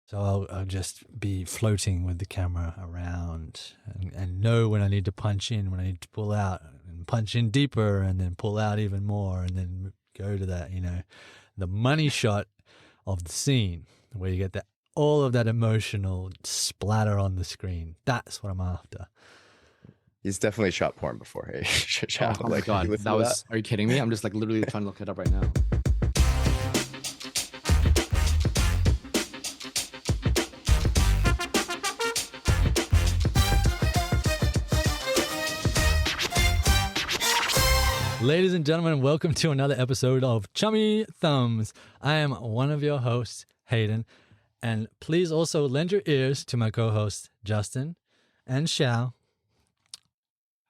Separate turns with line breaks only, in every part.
So I'll just be floating with the camera around and know when I need to punch in, when I need to pull out, and punch in deeper and then pull out even more and then go to that, the money shot of the scene where you get all of that emotional splatter on the screen. That's what I'm after.
He's definitely shot porn before. Hey,
Oh my god, that was. Are you kidding me? I'm just like literally trying to look it up right now.
Ladies and gentlemen, welcome to another episode of Chummy Thumbs. I am one of your hosts, Hayden, and please also lend your ears to my co-hosts, Justin and Shao.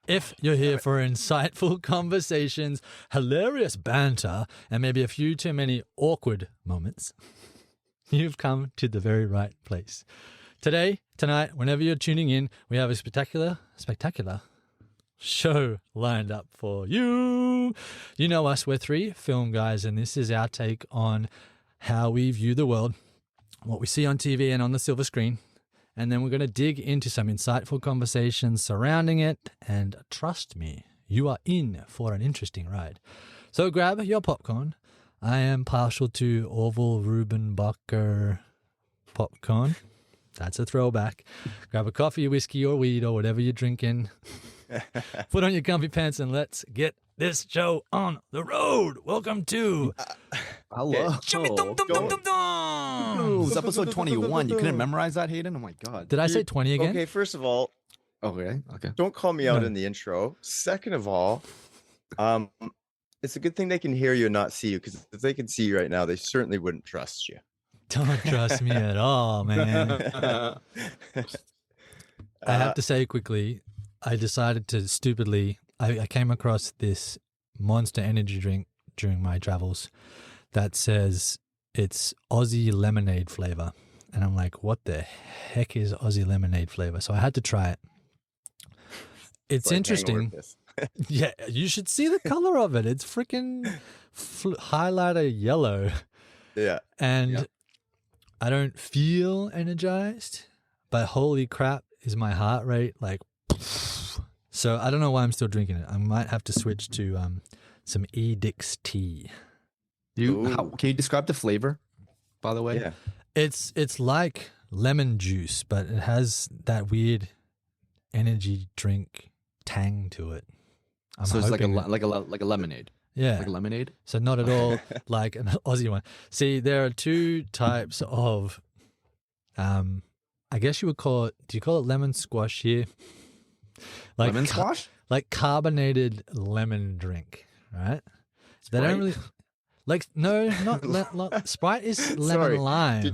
If you're here for insightful conversations, hilarious banter, and maybe a few too many awkward moments, you've come to the very right place. Today, tonight, whenever you're tuning in, we have a spectacular show lined up for you. You know us, we're three film guys, and this is our take on how we view the world, what we see on TV and on the silver screen. And then we're going to dig into some insightful conversations surrounding it. And trust me, you are in for an interesting ride. So grab your popcorn. I am partial to Orville Rubenbacher popcorn. That's a throwback. Grab a coffee, whiskey, or weed, or whatever you're drinking. Put on your comfy pants and let's get this show on the road. Welcome to
Hello.
Chummy Thumbs.
It's episode 21. You couldn't memorize that, Hayden? Oh my god.
Did I say 20 again?
Okay, first of all,
Okay.
don't call me out in the intro. Second of all, it's a good thing they can hear you and not see you, because if they can see you right now, they certainly wouldn't trust you.
Don't trust me at all, man. I have to say quickly, I decided to stupidly, I came across this Monster energy drink during my travels that says it's Aussie lemonade flavor. And I'm like, what the heck is Aussie lemonade flavor? So I had to try it. It's interesting. Yeah, you should see the color of it. It's freaking highlighter yellow.
Yeah.
And I don't feel energized, but holy crap, is my heart rate like... So I don't know why I'm still drinking it. I might have to switch to some Edix tea.
Can you describe the flavor, by the way?
Yeah.
It's like lemon juice, but it has that weird energy drink tang to it.
So it's like a lemonade.
Yeah.
Like a lemonade?
So not at all like an Aussie one. See, there are two types of, I guess you would call it, do you call it lemon squash here? Like
lemon squash?
Like carbonated lemon drink, right? They don't really, like, no, not Sprite is lemon lime.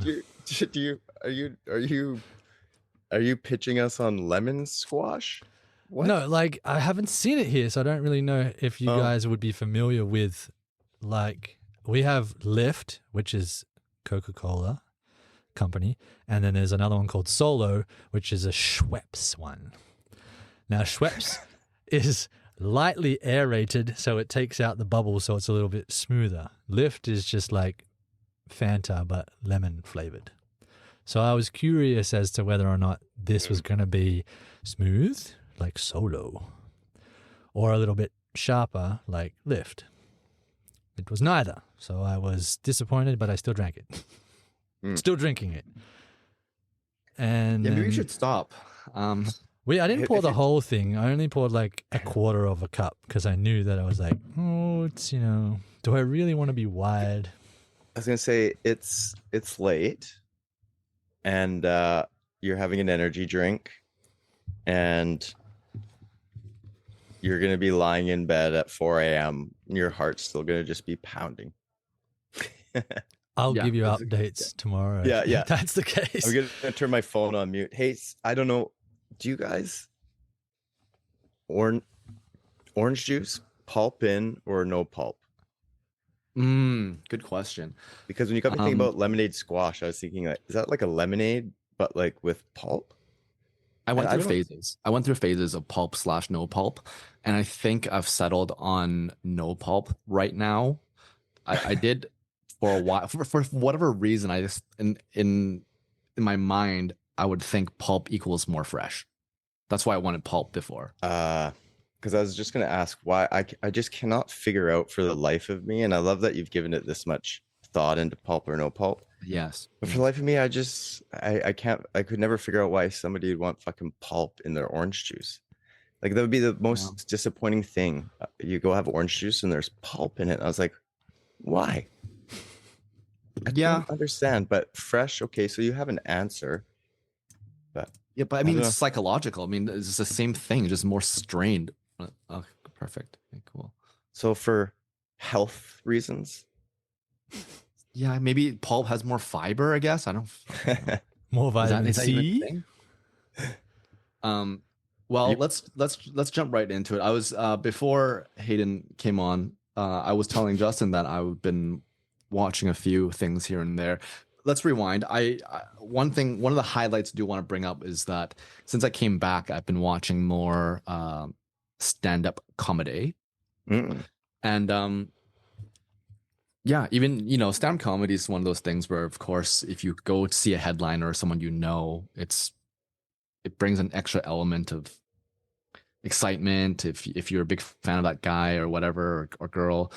Are you pitching us on lemon squash? What?
No, like I haven't seen it here, so I don't really know if you guys would be familiar with, like, we have Lift, which is Coca-Cola company, and then there's another one called Solo, which is a Schweppes one. Now Schweppes is lightly aerated, so it takes out the bubbles, so it's a little bit smoother. Lift is just like Fanta, but lemon flavored. So I was curious as to whether or not this was going to be smooth, like Solo, or a little bit sharper, like Lift. It was neither, so I was disappointed, but I still drank it. Still drinking it. And
maybe we should stop.
I didn't pour the whole thing. I only poured like a quarter of a cup because I knew that I was like, it's, do I really want to be wide?
I was going to say, it's late, and you're having an energy drink, and you're going to be lying in bed at 4 a.m. and your heart's still going to just be pounding.
I'll give you updates tomorrow.
Yeah.
If that's the case.
I'm going to turn my phone on mute. Hey, I don't know. Do you guys orange juice, pulp in or no pulp?
Good question.
Because when you got me thinking about lemonade squash, I was thinking, like, is that like a lemonade but like with pulp?
I went through phases. I went through phases of pulp / no pulp, and I think I've settled on no pulp right now. I did for a while for whatever reason. I just in in my mind, I would think pulp equals more fresh. That's why I wanted pulp before.
Because I was just going to ask why I just cannot figure out for the life of me, and I love that you've given it this much thought into pulp or no pulp.
Yes.
But for the life of me, I could never figure out why somebody would want fucking pulp in their orange juice. Like that would be the most disappointing thing. You go have orange juice and there's pulp in it. I was like, why? I don't understand. But fresh, okay, so you have an answer. But
yeah, but I mean, it's psychological. I mean, it's the same thing, just more strained. Oh, perfect. Okay, cool.
So for health reasons,
yeah, maybe pulp has more fiber. I guess I don't.
More vitamin C.
Well, let's jump right into it. I was before Hayden came on. I was telling Justin that I've been watching a few things here and there. Let's rewind. One of the highlights I do want to bring up is that since I came back, I've been watching more stand-up comedy. And yeah, even stand-up comedy is one of those things where, of course, if you go to see a headliner or someone it brings an extra element of excitement if you're a big fan of that guy or whatever or girl.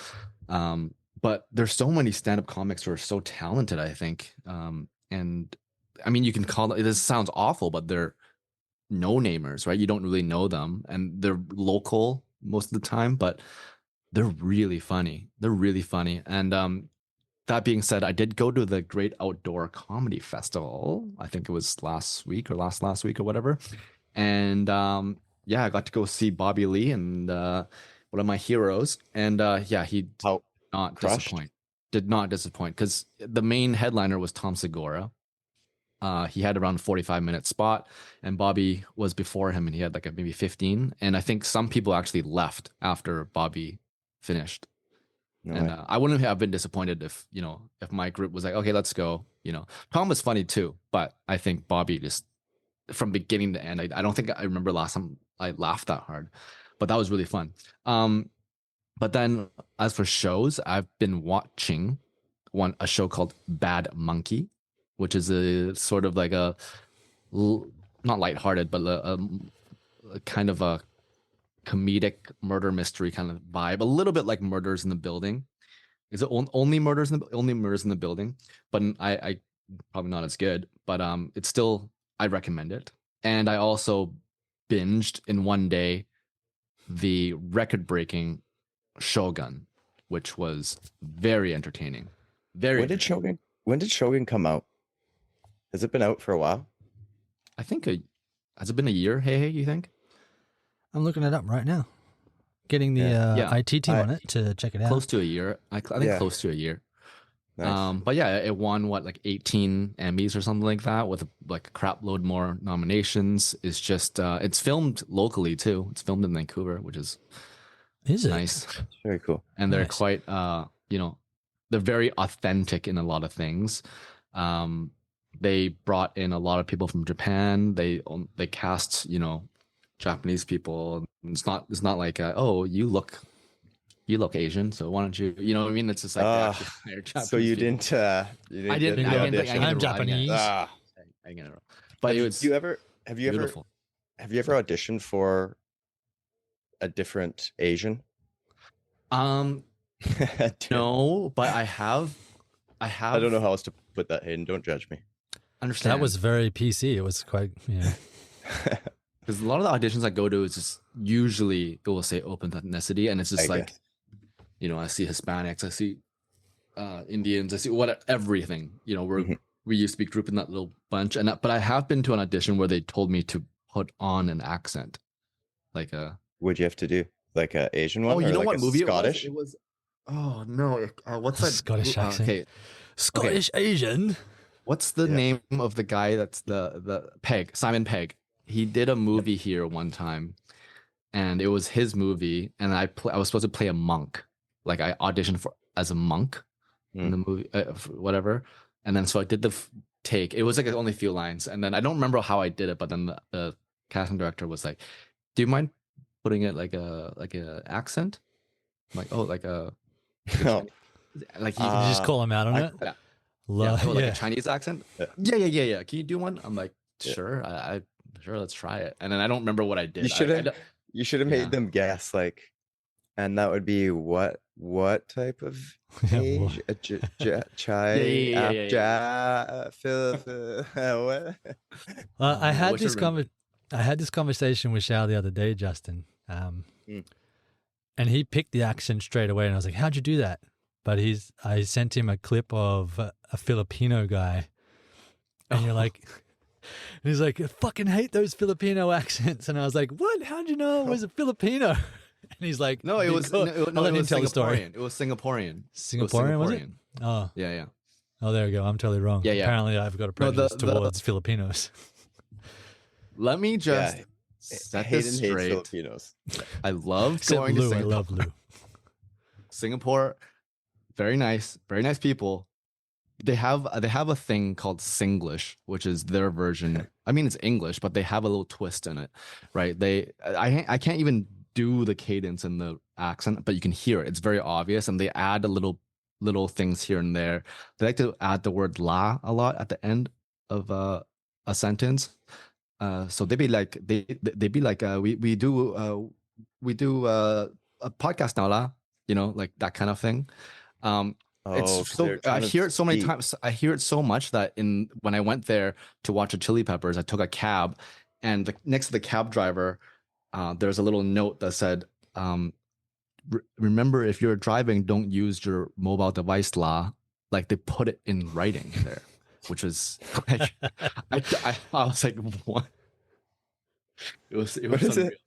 But there's so many stand-up comics who are so talented, I think. And I mean, you can call it, this sounds awful, but they're no-namers, right? You don't really know them, and they're local most of the time, but they're really funny. They're really funny. And that being said, I did go to the Great Outdoor Comedy Festival. I think it was last week or last week or whatever. And yeah, I got to go see Bobby Lee and one of my heroes. And yeah, he did not disappoint because the main headliner was Tom Segura. He had around a 45-minute spot, and Bobby was before him, and he had like maybe 15. And I think some people actually left after Bobby finished. And I wouldn't have been disappointed if my group was like, okay, let's go. Tom was funny too, but I think Bobby just from beginning to end, I don't think I remember last time I laughed that hard, but that was really fun. But then as for shows, I've been watching a show called Bad Monkey, which is a sort of like a not lighthearted, but a kind of a comedic murder mystery kind of vibe, a little bit like Murders in the Building. Is it only Murders in the Building? But I probably not as good, but it's still, I recommend it. And I also binged in one day the record-breaking Shogun, which was very entertaining.
When did Shogun come out? Has it been out for a while?
I think has it been a year? Hey, you think?
I'm looking it up right now. Getting the IT team on it to check it out.
Close to a year. I think close to a year. Nice. But yeah, it won like 18 Emmys or something like that, with like a crap load more nominations. It's just it's filmed locally too. It's filmed in Vancouver, which is nice.
Very cool.
And they're quite they're very authentic in a lot of things. They brought in a lot of people from Japan. They cast Japanese people. It's not like oh, you look Asian, so why don't you what I mean? It's just like
so you didn't
I didn't
I'm Japanese.
I get it wrong. But it was
have you ever auditioned for a different Asian?
No, but I have
I don't know how else to put that, Hayden. Don't judge me.
Understand.
That was very PC. It was quite
because a lot of the auditions I go to is just usually it will say open ethnicity, and it's just I see Hispanics, I see Indians, I see everything. We used to be grouped in that little bunch, but I have been to an audition where they told me to put on an accent, like a.
What'd you have to do? Like a Asian one?
Oh, you know
like
what movie
Scottish?
it was? Oh no! What's that
Scottish accent?
Okay,
Scottish Asian.
What's the name of the guy that's the Simon Pegg? He did a movie here one time, and it was his movie, and I was supposed to play a monk. Like I auditioned as a monk in the movie, whatever. And then so I did the take. It was like only a few lines, and then I don't remember how I did it. But then the casting director was like, "Do you mind putting it like a accent?" I'm like, "Oh, like a."
Like you just call him out on it.
like
yeah.
a Chinese accent.
Yeah.
Yeah. Can you do one? I'm like,
Yeah.
sure. Sure, let's try it. And then I don't remember what I did.
You should have
yeah.
made them guess, like, and that would be what type of
Yeah,
age? Chai
Yeah.
what?
Well, I
Man,
had
wish I
this
remembered.
I had this conversation with Shao the other day, Justin, and he picked the accent straight away, and I was like, "How'd you do that?" But I sent him a clip of a Filipino guy, and you're like, and he's like, "I fucking hate those Filipino accents," and I was like, "What? How'd you know it was a Filipino?" And he's like,
No, it was
"Because-" I'll let
it
him
was
tell the story.
Singaporean. It was Singaporean.
Singaporean, was it? Oh,
Yeah.
oh, there we go. I'm totally wrong.
Yeah.
Apparently, I've got a prejudice towards Filipinos.
Let me just set
Hayden
this
hates
straight.
Filipinos.
I love
Except
going
Lou,
to Singapore.
I love Lou.
Singapore, very nice people. They have a thing called Singlish, which is their version. I mean, it's English, but they have a little twist in it, right? I can't even do the cadence and the accent, but you can hear it. It's very obvious, and they add a little things here and there. They like to add the word "la" a lot at the end of a sentence. So they'd be like, we do a podcast now, la, like that kind of thing. It's so I hear it so many times. I hear it so much that when I went there to watch the Chili Peppers, I took a cab, and next to the cab driver, there's a little note that said, remember, if you're driving, don't use your mobile device, la. Like, they put it in writing there, which was like, I was like, what? It was
What is
unreal.
it?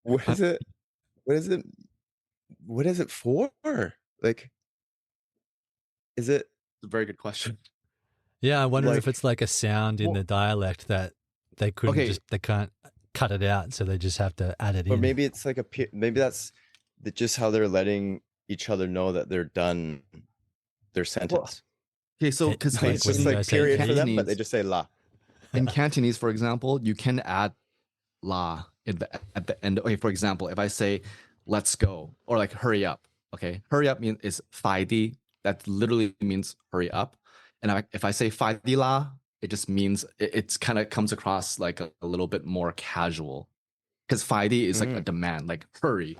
What is it? What is it for? Like, is it?
It's a very good question.
Yeah, I wonder if
Like-
it's like a sound in the dialect that they they can't cut it out, so they just have to add it
Or
in.
maybe it's like maybe that's just how they're letting each other know that they're done their sentence.
Okay, so because
Like
It's
when
just
you
like
guys say
period for them,
Cantonese-
but they just say la.
in Cantonese, for example, you can add la at the end. Okay, for example, if I say "let's go" or like "hurry up," okay, "hurry up" is "fai That literally means "hurry up." And if I say "fai la," it just means it's kind of comes across like a little bit more casual, because "fai is like a demand, like hurry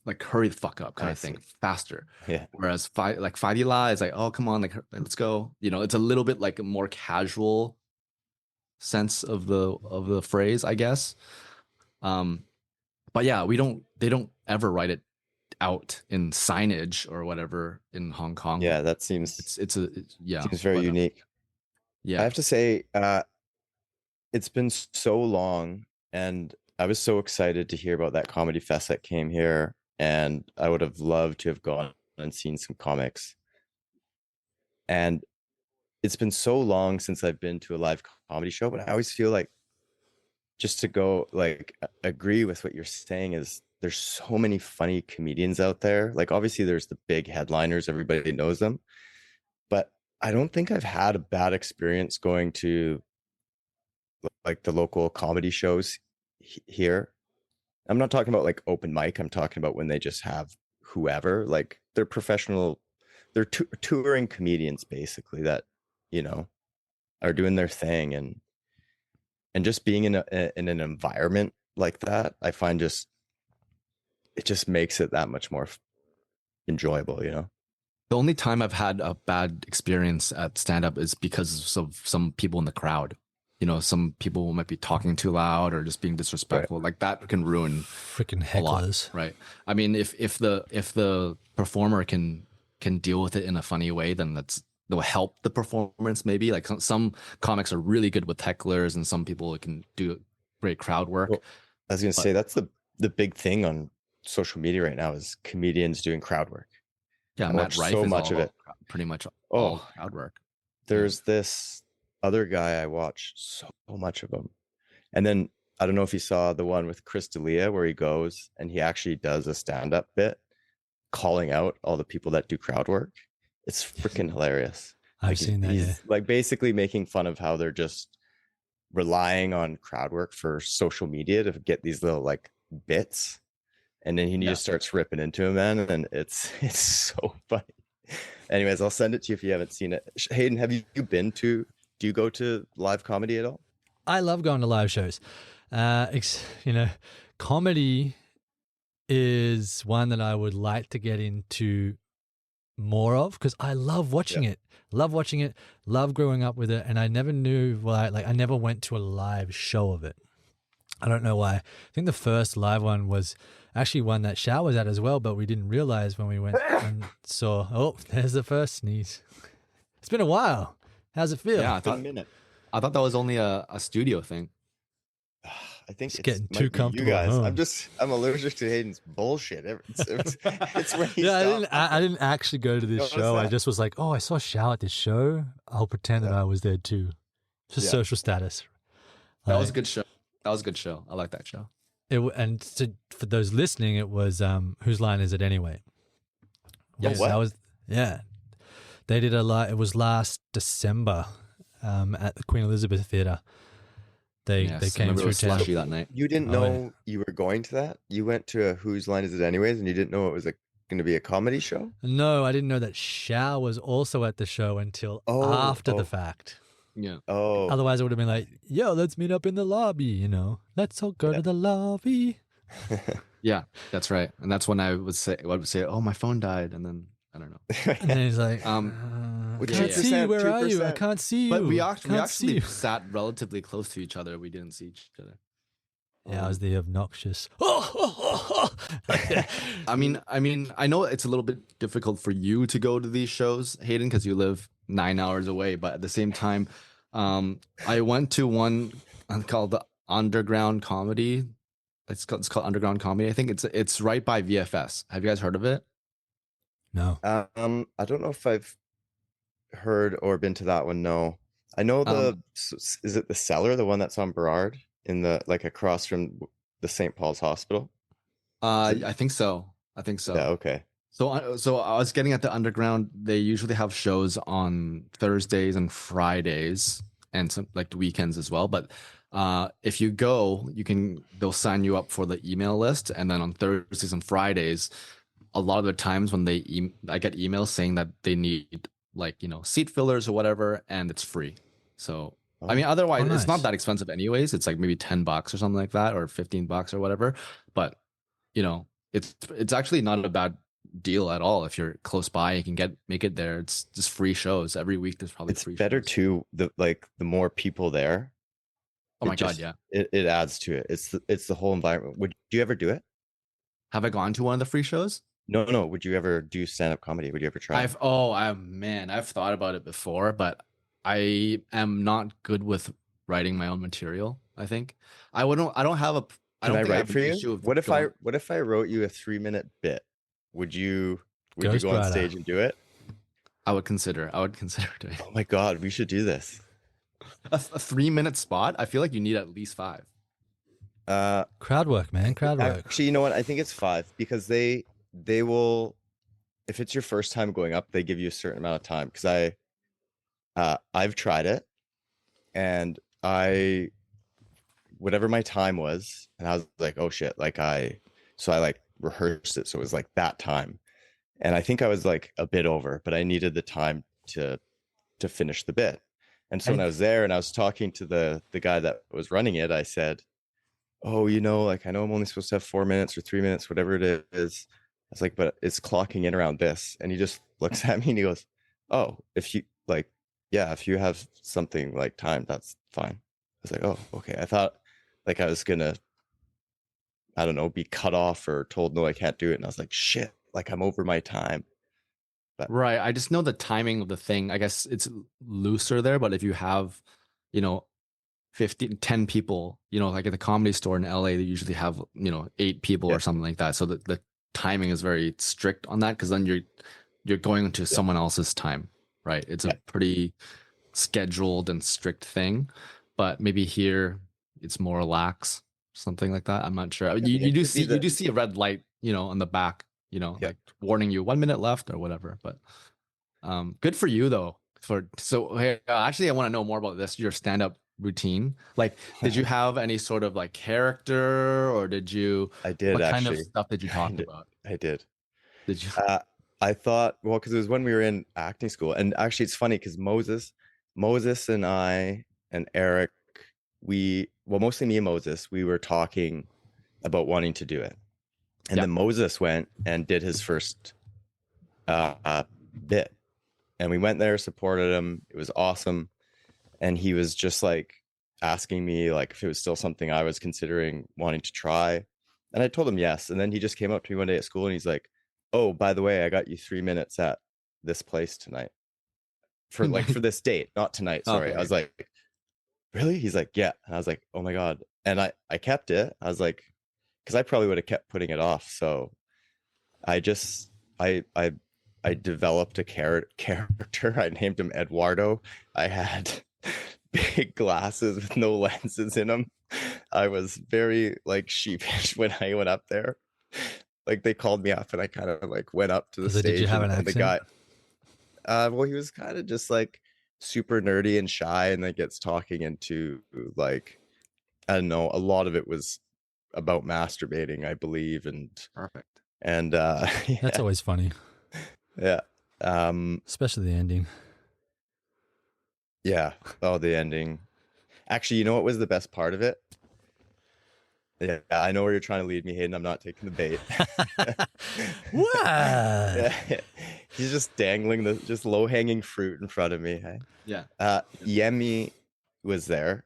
the fuck up kind of thing, faster.
Yeah.
Whereas "fai la" is like, oh, come on, like let's go. It's a little bit like a more casual sense of the phrase, I guess. But yeah, they don't ever write it out in signage or whatever in Hong Kong.
Yeah, that seems
seems
very unique.
Yeah,
I have to say, it's been so long, and I was so excited to hear about that comedy fest that came here, and I would have loved to have gone and seen some comics. And it's been so long since I've been to a live comedy show, but I always feel like, just to go, like, agree with what you're saying, is there's so many funny comedians out there. Like, obviously there's the big headliners, everybody knows them, but I don't think I've had a bad experience going to like the local comedy shows here. I'm not talking about like open mic. I'm talking about when they just have whoever, like they're professional, they're touring comedians basically that, are doing their thing, and just being in an environment like that, I find it just makes it that much more enjoyable,
The only time I've had a bad experience at stand-up is because of some people in the crowd. Some people might be talking too loud or just being disrespectful. Like, that can ruin
Freaking
a lot,
hecklers.
right? I mean, if the performer can deal with it in a funny way, then that'll help the performance. Maybe like some comics are really good with hecklers, and some people can do great crowd work.
Well, I was gonna say that's the big thing on social media right now is comedians doing crowd work.
Yeah,
I
Matt
watch
Rife
so
is
much of it.
pretty much all crowd work.
There's this other guy I watch so much of him, and then I don't know if you saw the one with Chris D'Elia where he goes and he actually does a stand-up bit calling out all the people that do crowd work. It's freaking hilarious.
I've seen that.
He's
Yeah.
like basically making fun of how they're just relying on crowd work for social media to get these little like bits, and then he just starts ripping into him, man, and it's so funny. Anyways, I'll send it to you if you haven't seen it. Hayden, do you go to live comedy at all?
I love going to live shows. Comedy is one that I would like to get into more of because I love watching it. Love growing up with it, and I never knew why. Like I never went to a live show of it. I don't know why. I think the first live one was actually one that Shao was at as well, but we didn't realize when we went and saw. Oh, there's the first sneeze. It's been a while. How's it feel?
Yeah,
A minute.
I thought that was only a studio thing.
I think
It's
it's
getting too
might be
comfortable
You
at
guys,
home.
I'm allergic to Hayden's bullshit. It's when he
Yeah,
stopped.
I didn't actually go to this
What was
show. I
that?
just was like, oh, I saw Shao at this show. I'll pretend that I was there too. Just
Yeah.
social status.
That was a
Like,
good show. That was a good show. I like that show.
for those listening, it was Whose Line Is It Anyway?
Yes.
what?
That was They did it was last December at the Queen Elizabeth Theatre. They
Yes, I
came
remember it
through
was
town.
slushy that night.
You didn't
Oh,
know you were going to that? You went to a Whose Line Is It Anyways, and you didn't know it was going to be a comedy show?
No, I didn't know that Shao was also at the show until after the fact.
Yeah.
Oh,
Otherwise, it would have been like, yo, let's meet up in the lobby, Let's all go to the lobby.
Yeah, that's right. And that's when I would say, oh, my phone died. And then, I don't know.
And then he's like,
With
I can't
yeah.
see you.
2%,
Where are you? I
2%.
can't see you.
But we
Can't see
actually
you.
sat relatively close to each other. We didn't see each other.
Yeah, I was the obnoxious.
I mean, I know it's a little bit difficult for you to go to these shows, Hayden, because you live 9 hours away. But at the same time, I went to one called the Underground Comedy. It's called Underground Comedy. I think it's right by VFS. Have you guys heard of it?
No.
I don't know if I've heard or been to that one. No, I know is it the Cellar, the one that's on Burrard in the across from the St. Paul's Hospital?
I think so.
Yeah. Okay.
So I was getting at the Underground. They usually have shows on Thursdays and Fridays, and some like the weekends as well. But if you go, they'll sign you up for the email list, and then on Thursdays and Fridays, a lot of the times when I get emails saying that they need seat fillers or whatever, and it's free. So I mean, otherwise it's not
nice.
that expensive anyways. It's like maybe $10 or something like that, or $15 or whatever. But it's actually not a bad deal at all. If you're close by, you can make it there. It's just free shows every week. There's probably
It's
free
better
shows.
too. The more people there.
Oh my God, yeah.
It adds to it. It's the whole environment. Would you ever do it?
Have I gone to one of the free shows?
No. Would you ever do stand-up comedy? Would you ever try?
I've thought about it before, but I am not good with writing my own material. I think I don't have a. I
Can
don't
I
think I
write
have
for
an
you?
issue of
What if
going-
I wrote you a 3-minute bit? Would you go on
Ghostwriter.
stage and do it?
I would consider doing it.
Oh my God, we should do this.
A 3-minute spot. I feel like you need at least 5.
Crowd work, man. Crowd work.
Actually, you know what? I think it's 5 because they will, if it's your first time going up, they give you a certain amount of time. Because I've tried it, and whatever my time was, and I was like, oh shit, I rehearsed it, so it was like that time, and I think I was like a bit over, but I needed the time to finish the bit. And so when I was there and I was talking to the guy that was running it, I said, oh, I know I'm only supposed to have 4 minutes or 3 minutes, whatever it is. I was like, but it's clocking in around this. And he just looks at me and he goes, oh, if you if you have something like time, that's fine. I was like, oh, okay. I thought I was gonna, I don't know, be cut off or told, no, I can't do it. And I was like, shit, I'm over my time. But
Right. I just know the timing of the thing. I guess it's looser there, but if you have, 10 people, like at the Comedy Store in LA, they usually have, 8 people or something like that. So the timing is very strict on that, because then you're going into someone else's time, right? It's a pretty scheduled and strict thing. But maybe here it's more lax, something like that. I'm not sure. You do see a red light, on the back, like warning you 1 minute left or whatever. But good for you though. Actually, I want to know more about this. Your stand-up routine. Did you have any sort of character, or did you?
I did
What
actually.
kind of stuff did you talk about?
I did.
Did you?
I thought, well, because it was when we were in acting school, and actually, it's funny because Moses, and I and Eric, well, mostly me and Moses, we were talking about wanting to do it, and then Moses went and did his first bit, and we went there, supported him. It was awesome, and he was just like asking me like if it was still something I was considering wanting to try, and I told him yes. And then he just came up to me one day at school and he's like, "Oh, by the way, I got you 3 minutes at this place tonight for this date, not tonight. Sorry."
Okay.
I was like, "Really?" He's like, "Yeah." And I was like, "Oh my God." And I kept it. I was like, because I probably would have kept putting it off. So I just I developed a character. I named him Eduardo. I had big glasses with no lenses in them. I was very like sheepish when I went up there. Like they called me up and I kind of like went up to the stage.
Did you have an accent?
The guy, well, he was kind of just like super nerdy and shy, and then gets talking into like, I don't know, a lot of it was about masturbating, I believe, and
Perfect.
And yeah.
That's always funny.
Yeah.
Especially the ending.
Yeah. Oh, the ending. Actually, you know what was the best part of it? Yeah, I know where you're trying to lead me, Hayden. I'm not taking the bait.
What?
Yeah. He's just dangling the just low-hanging fruit in front of me. Hey?
Yeah.
Yemi was there,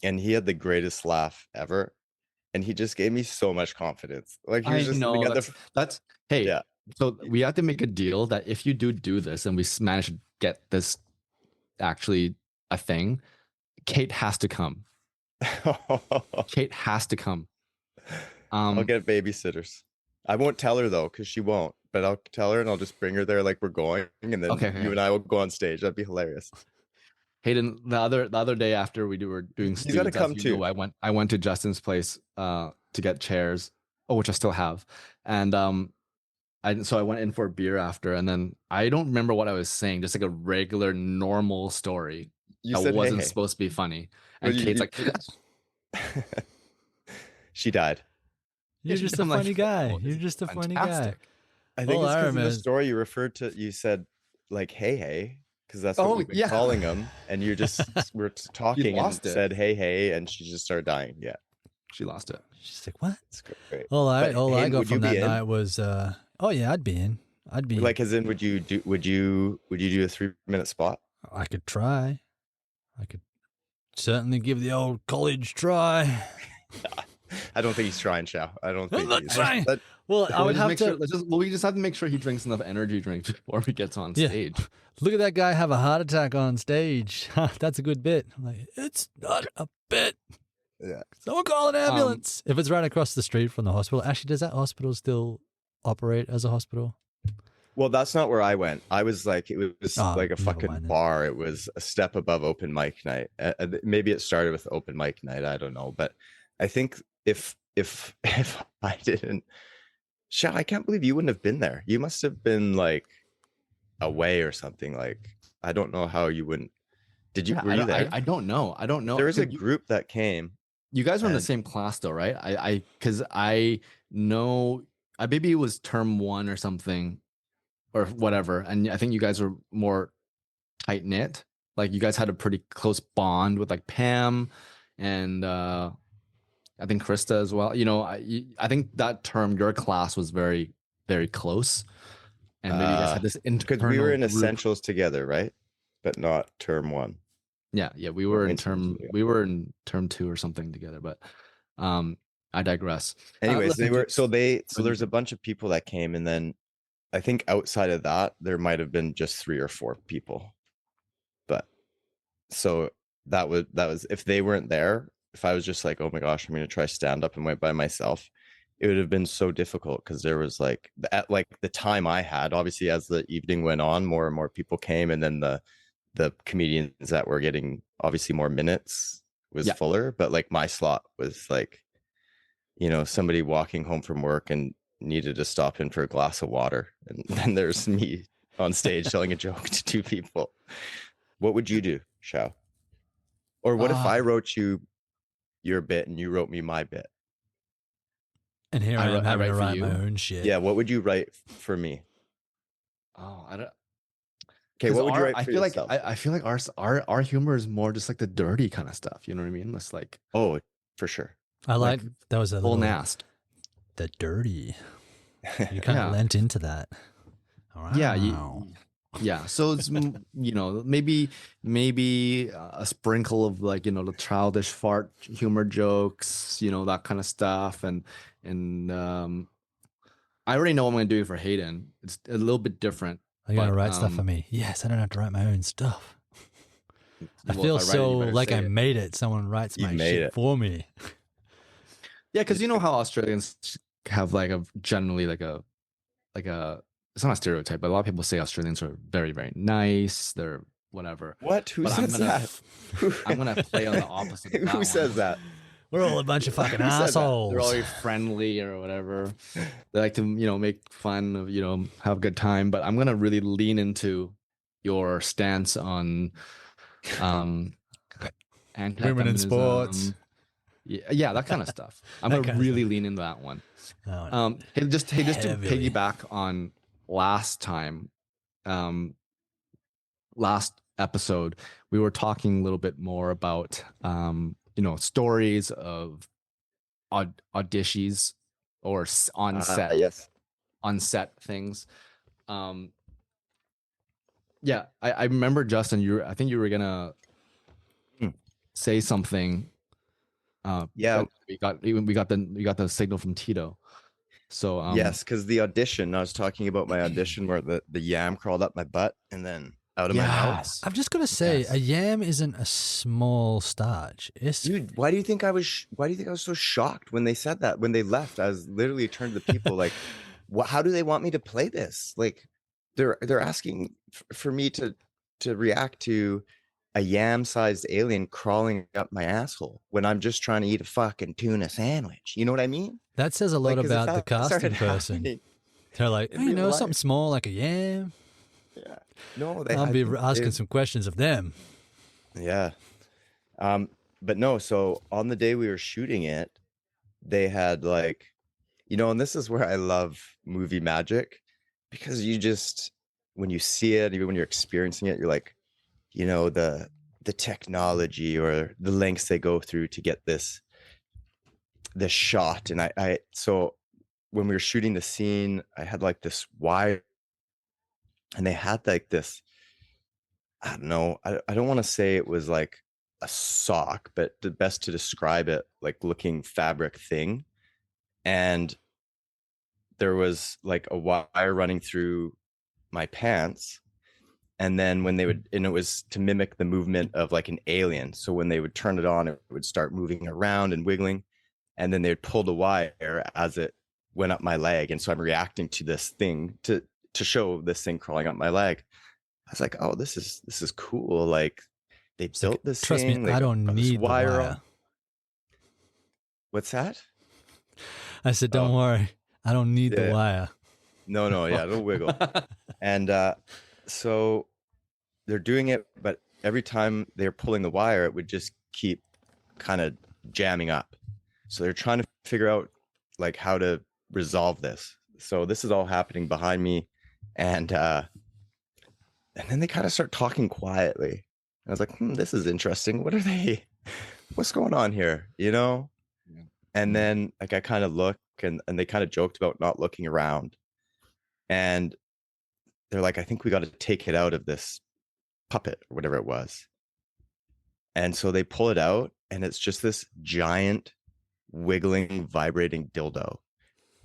and he had the greatest laugh ever. And he just gave me so much confidence. Like he was just
know that's hey.
Yeah.
So we have to make a deal that if you do this and we manage to get this actually a thing, Kate has to come. Kate has to come.
I'll get babysitters. I won't tell her though, because she won't. But I'll tell her and I'll just bring her there like we're going, and then you and I will go on stage. That'd be hilarious.
Hayden, the other day after we were doing
He's got to come too.
Know, I went to Justin's place to get chairs, which I still have, and so I went in for a beer after, and then I don't remember what I was saying, just like a regular normal story that wasn't supposed to be funny, and Kate's like,
she died.
You're just a funny guy. You're just a funny guy.
I think it's because in the story you referred to, you said like, hey, because that's what we've been calling him, and you just were talking and said hey, and she just started dying. Yeah, she lost it.
She's like, what?
That's great.
All I got from that night was, oh yeah, I'd be in. I'd be
like, as in, would you do a 3-minute spot?
I could try. I could certainly give the old college try.
I don't think he's trying, Shao. I don't think he's
trying. Well, I would have to.
We just have to make sure he drinks enough energy drinks before he gets on stage.
Look at that guy have a heart attack on stage. That's a good bit. I'm like, it's not a bit.
Yeah.
Someone call an ambulance. If it's right across the street from the hospital. Actually, does that hospital still operate as a hospital?
Well, that's not where I went. I was like, it was like a fucking bar. It was a step above open mic night. Maybe it started with open mic night. I don't know. But I think if I didn't, Shao, I can't believe you wouldn't have been there. You must have been like away or something. Like, I don't know how you wouldn't. Were you there?
I don't know.
There was a group that came.
You guys were in the same class though, right? Because I know, maybe it was term 1 or something or whatever. And I think you guys were more tight knit. Like you guys had a pretty close bond with like Pam and I think Krista as well. You know, I think that term, your class was very, very close. And maybe you guys had this internal
because we were in
group.
essentials together, right? But not term 1.
Yeah, we were in term 2 or something together, but I digress.
Anyways, there's a bunch of people that came, and then I think outside of that, there might have been just 3 or 4 people. But so that was if they weren't there, if I was just like, oh my gosh, I'm gonna try stand up and went by myself, it would have been so difficult because there was like at like the time I had, obviously as the evening went on, more and more people came, and then the comedians that were getting obviously more minutes was fuller, but like my slot was like, you know, somebody walking home from work and needed to stop in for a glass of water, and then there's me on stage telling a joke to 2 people. What would you do, Shao? Or what if I wrote you your bit and you wrote me my bit?
And here I am having to write my own shit.
Yeah, what would you write for me?
Oh, I don't.
Okay, what would you write
I
for
feel like
yourself?
I feel like our humor is more just like the dirty kind of stuff. You know what I mean? It's like
Oh, for sure.
I like
Like,
that was a
full
little
nast.
the dirty. You kind of
Yeah.
lent into that.
Yeah,
Wow.
yeah. So it's maybe a sprinkle of like the childish fart humor jokes, that kind of stuff, and I already know what I'm gonna do for Hayden. It's a little bit different.
Are you gonna
but,
write stuff for me? Yes, I don't have to write my own stuff. I
well,
feel
if I write it, you
so
better
like
say
I
it.
made it. Someone writes
You
my
made
shit
it.
for me.
Yeah, because you know how Australians have like a generally like a it's not a stereotype, but a lot of people say Australians are very, very nice. They're whatever.
What? Who
But I'm
says
gonna-
that?
I'm gonna play on the opposite of that
Who
one.
says that?
We're all a bunch of fucking
Who said that?
assholes.
They're always friendly or whatever. They like to, make fun of, have a good time. But I'm gonna really lean into your stance on
Women in
anti-feminism.
sports.
Yeah, that kind of stuff. I'm
That
gonna
kind of
really lean into that one.
Oh,
Hey, just to
Heavily.
piggyback on last time, last episode, we were talking a little bit more about stories of auditions or on set
Yes.
things. Yeah, I remember, Justin, I think you were gonna say something.
Yeah.
but we got the signal from Tito. So
Yes, because the audition, I was talking about my audition where the yam crawled up my butt and then out of my mouth.
yes.
I've just got to say,
Yes.
a yam isn't a small starch. It's
Dude, why do you think I was so shocked when they said that? When they left, I was literally turned to the people like, how do they want me to play this? Like, they're asking for me to react to a yam-sized alien crawling up my asshole when I'm just trying to eat a fucking tuna sandwich. You know what I mean?
that says a lot
Like, 'cause if
about the
that
casting
started
person.
happening-
They're like,
in
hey,
real life.
something small like a yam.
Yeah. No,
I'll be
think
asking some questions of them.
Yeah. But no, so on the day we were shooting it, they had like, and this is where I love movie magic, because you just, when you see it, even when you're experiencing it, you're like, the technology or the lengths they go through to get this shot. And so when we were shooting the scene, I had like this wire, and they had like this, I don't know, I don't want to say it was like a sock, but the best to describe it, like looking fabric thing. And there was like a wire running through my pants. And then when and it was to mimic the movement of like an alien. So when they would turn it on, it would start moving around and wiggling. And then they'd pull the wire as it went up my leg. And so I'm reacting to this thing to show this thing crawling up my leg. I was like, oh, this is cool. Like, they built this
Trust
thing.
me, I don't need the wire.
on. What's that?
I said, don't worry. I don't need the
Yeah.
wire.
No, yeah, it'll wiggle. And so they're doing it, but every time they're pulling the wire, it would just keep kind of jamming up. So they're trying to figure out like how to resolve this. So this is all happening behind me, and then they kind of start talking quietly. I was like, this is interesting. What's going on here?
Yeah.
And then like I kind of look, and they kind of joked about not looking around. And they're like, I think we got to take it out of this puppet or whatever it was. And so they pull it out, and it's just this giant, wiggling, vibrating dildo.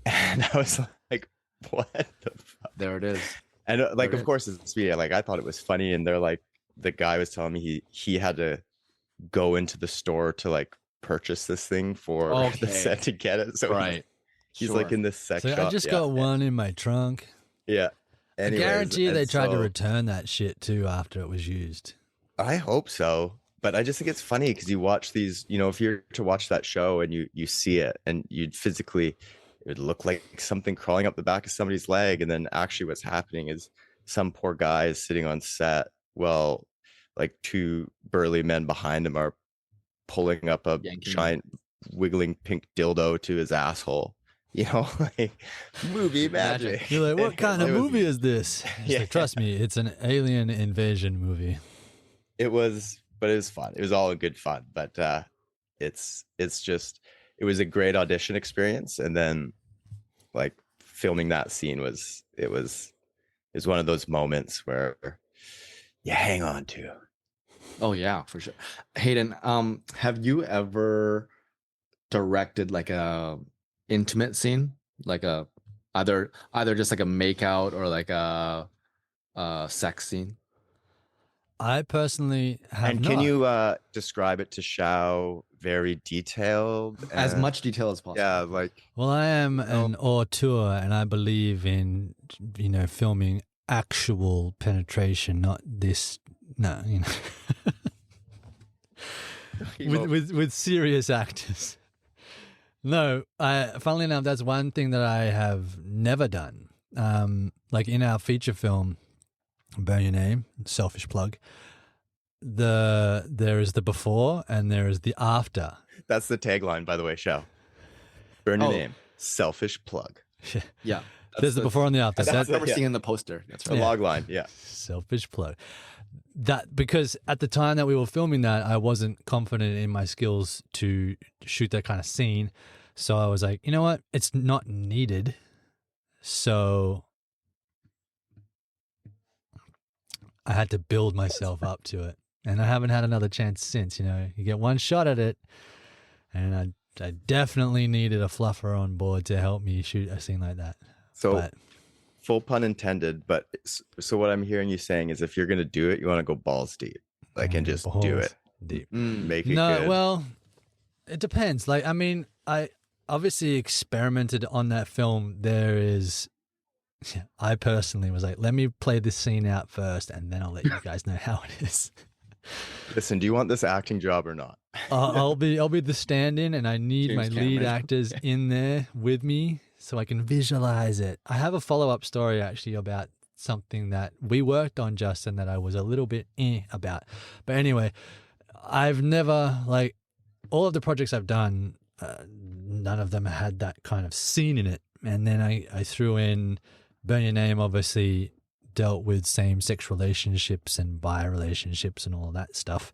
And I was like, what the fuck?
There it is.
And like,
There
of course, it's me. Like, I thought it was funny. And they're like, the guy was telling me he had to go into the store to like purchase this thing for the set to get it. So
Right.
he's like
Sure.
in this sex
So
shop.
I just got one in my trunk.
Yeah.
I
Anyways,
guarantee you they
and
tried to
so-
return that shit too after it was used.
I hope so. But I just think it's funny because you watch these, if you're to watch that show and you see it, and you'd physically, it would look like something crawling up the back of somebody's leg. And then actually what's happening is some poor guy is sitting on set. Well, like two burly men behind him are pulling up a
Yanking.
giant wiggling pink dildo to his asshole. like movie magic.
You're like, what kind of
It was-
movie is this? It's
Yeah.
like, trust me, it's an alien invasion movie.
It was, but it was fun. It was all good fun, but it's just, it was a great audition experience. And then like filming that scene was one of those moments where you hang on to.
Oh yeah, for sure. Hayden, have you ever directed like a intimate scene, like a either just like a makeout or like a sex scene?
I personally have
And
not.
can you describe it to Shao very detailed?
As much detail as possible.
Yeah, like
Well, I am an auteur, and I believe in filming actual penetration, not this. No, with serious actors. No, funnily enough, that's one thing that I have never done. Like in our feature film, Burn Your Name, selfish plug. There is the before and there is the after.
that's the tagline, by the way, Shao. Burn your
Oh.
name. Selfish plug.
Yeah.
There's the before and the after.
That's
That-
what I remember
yeah.
seeing in the poster. That's
The
right.
log line. Yeah.
Selfish plug. That because at the time that we were filming that, I wasn't confident in my skills to shoot that kind of scene. So I was like, you know what? It's not needed. So I had to build myself up to it. And I haven't had another chance since. You get one shot at it. And I definitely needed a fluffer on board to help me shoot a scene like that.
So
But
full pun intended, but so what I'm hearing you saying is if you're gonna do it, you want to go balls deep, like, and just do
balls
it,
deep.
make it
No,
good.
well, it depends. Like, I mean, I obviously experimented on that film. I personally was like, let me play this scene out first, and then I'll let you guys know how it is.
Listen, do you want this acting job or not?
I'll be the stand-in, and I need
James
my lead
Cameron.
actors in there with me so I can visualize it. I have a follow-up story actually about something that we worked on, Justin, that I was a little bit about. But anyway, I've never, like, all of the projects I've done, none of them had that kind of scene in it. And then I threw in Burn Your Name, obviously dealt with same-sex relationships and bi relationships and all that stuff.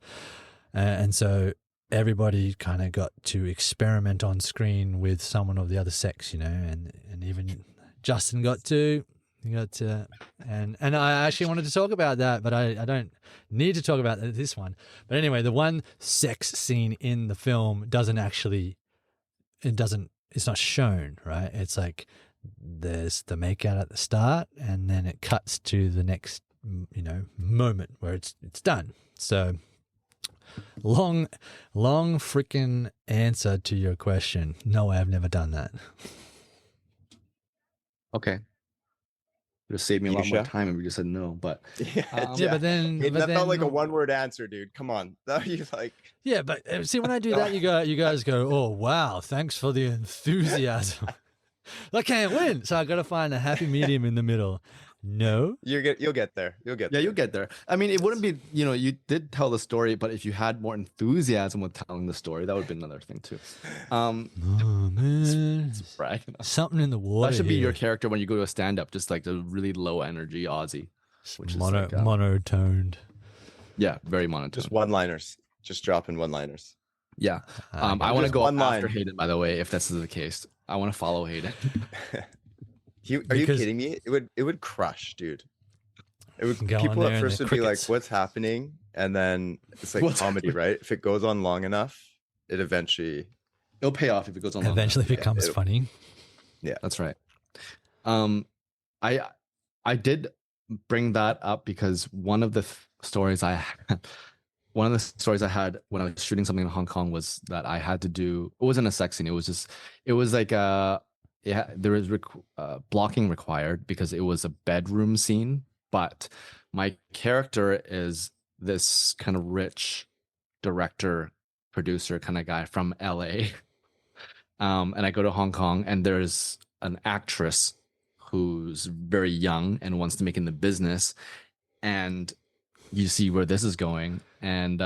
And so everybody kind of got to experiment on screen with someone of the other sex, and even Justin got to, and I actually wanted to talk about that, but I don't need to talk about this one. But anyway, the one sex scene in the film it's not shown, right? It's like there's the makeout at the start, and then it cuts to the next, moment where it's done. So long freaking answer to your question. No, I have never done that.
Okay. Would have saved me a
You,
lot more
Shao?
time if we just said no. But
Yeah, but then
That felt like a one-word answer, dude. Come on. That you like.
Yeah, but see, when I do that, you guys go, "Oh wow, thanks for the enthusiasm." I can't win, so I got to find a happy medium in the middle. No,
You'll get there. You'll get
yeah,
there.
you'll get there. I mean, it wouldn't be, you did tell the story, but if you had more enthusiasm with telling the story, that would be another thing too.
oh man,
Right.
something in the water.
That should be your
here.
character when you go to a stand-up, just like the really low energy Aussie, which is like,
monotoned.
yeah, very monotone.
Just one-liners. Just dropping one-liners.
Yeah.
I
I want to
Just
go
one
after
line.
Hayden, by the way, if that's the case. I want to follow Hayden.
Are you
Because-
kidding me? It would crush, dude. It would.
Go on
People
there
at
and
first
the
would be like,
crickets.
"What's happening?" And then it's like
What's
comedy, right? If it goes on long enough, it eventually.
It'll pay off if it goes on. long
Eventually
enough.
becomes
it'll-
funny.
That's right. I did bring that up because one of the stories I had when I was shooting something in Hong Kong was that I had to do. It wasn't a sex scene. It was like there was blocking required because it was a bedroom scene. But my character is this kind of rich director, producer kind of guy from LA. And I go to Hong Kong, and there's an actress who's very young and wants to make in the business. And you see where this is going. And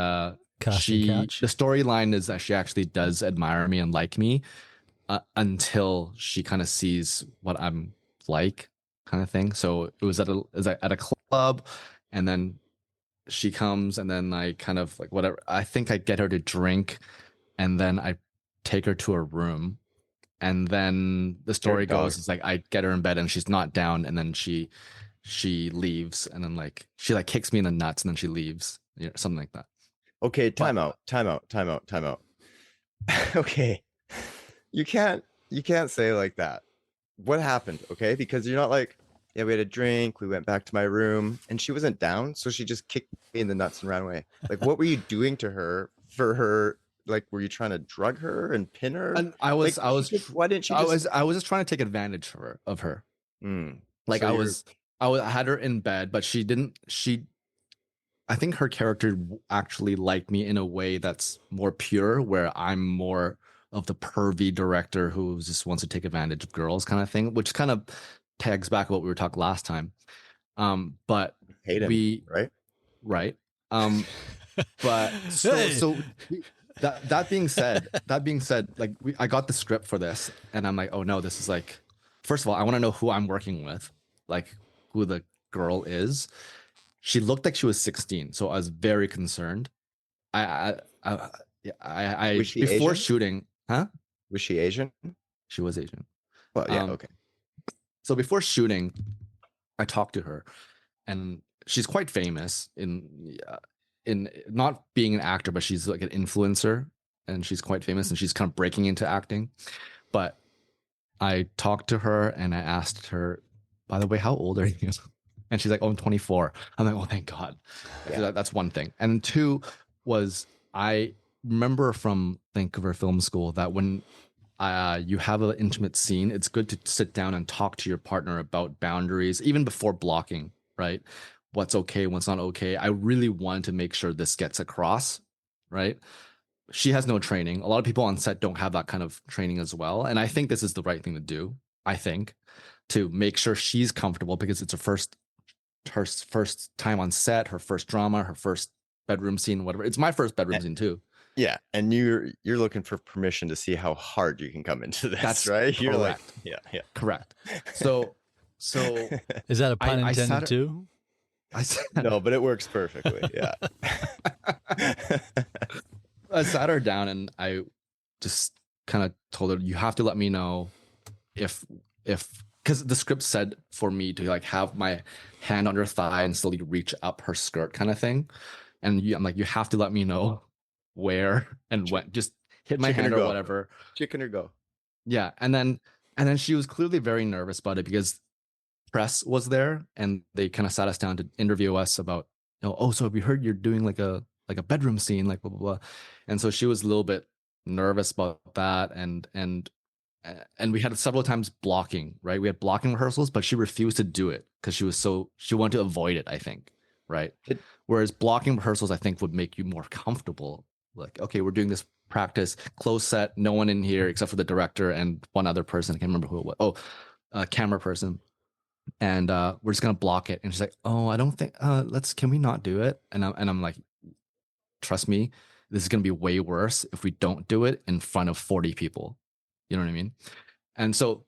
Casting couch.
the storyline is that she actually does admire me and like me, until she kind of sees what I'm like, kind of thing. So it was at a club, and then she comes, and then I kind of like whatever. I think I get her to drink, and then I take her to her room, and then the story goes, it's like I get her in bed, and she's not down, and then she leaves, and then like she like kicks me in the nuts, and then she leaves, something like that.
Okay, time out. Okay. You can't say like that. What happened? Okay, because you're not like, yeah, we had a drink, we went back to my room, and she wasn't down, so she just kicked me in the nuts and ran away. Like, what were you doing to her for her? Like, were you trying to drug her and pin her?
And I was just trying to take advantage of her. Like, so I had her in bed, but I think her character actually liked me in a way that's more pure, where I'm more of the pervy director who just wants to take advantage of girls, kind of thing, which kind of tags back what we were talking last time. But
Hayden,
right. But so that being said, like I got the script for this, and I'm like, oh no, this is like, first of all, I want to know who I'm working with, like who the girl is. She looked like she was 16, so I was very concerned. I
was she
before
Asian?
Shooting, huh?
Was she Asian?
She was Asian.
Well, yeah, okay.
So before shooting, I talked to her, and she's quite famous in not being an actor, but she's like an influencer, and she's quite famous, and she's kind of breaking into acting. But I talked to her, and I asked her, by the way, how old are you? And she's like, oh, I'm 24. I'm like, oh, thank God. Yeah. That's one thing. And two was, I remember from Vancouver Film School that when you have an intimate scene, it's good to sit down and talk to your partner about boundaries, even before blocking, right? What's okay, what's not okay. I really wanted to make sure this gets across, right? She has no training. A lot of people on set don't have that kind of training as well. And I think this is the right thing to do, I think, to make sure she's comfortable, because it's her first time on set, her first drama, her first bedroom scene, whatever. It's my first bedroom scene too.
Yeah, and you're looking for permission to see how hard you can come into this. That's right.
Correct.
You're like, yeah,
correct. So
is that a pun intended too?
No, but it works perfectly. Yeah.
I sat her down, and I just kind of told her, you have to let me know if because the script said for me to like have my hand on her thigh and slowly reach up her skirt, kind of thing. And I'm like, you have to let me know where and when. Just hit my hand or whatever.
Chicken or go.
Yeah, and then she was clearly very nervous about it, because press was there, and they kind of sat us down to interview us about, oh, so we heard you're doing like a bedroom scene, like blah blah blah. And so she was a little bit nervous about that, and we had several times blocking, right? We had blocking rehearsals, but she refused to do it because she wanted to avoid it, I think, right? Whereas blocking rehearsals, I think, would make you more comfortable. Like, okay, we're doing this practice, close set, no one in here except for the director and one other person. I can't remember who it was. Oh, a camera person. And we're just gonna block it. And she's like, oh, I don't think can we not do it? And I'm like, trust me, this is gonna be way worse if we don't do it in front of 40 people. You know what I mean? And so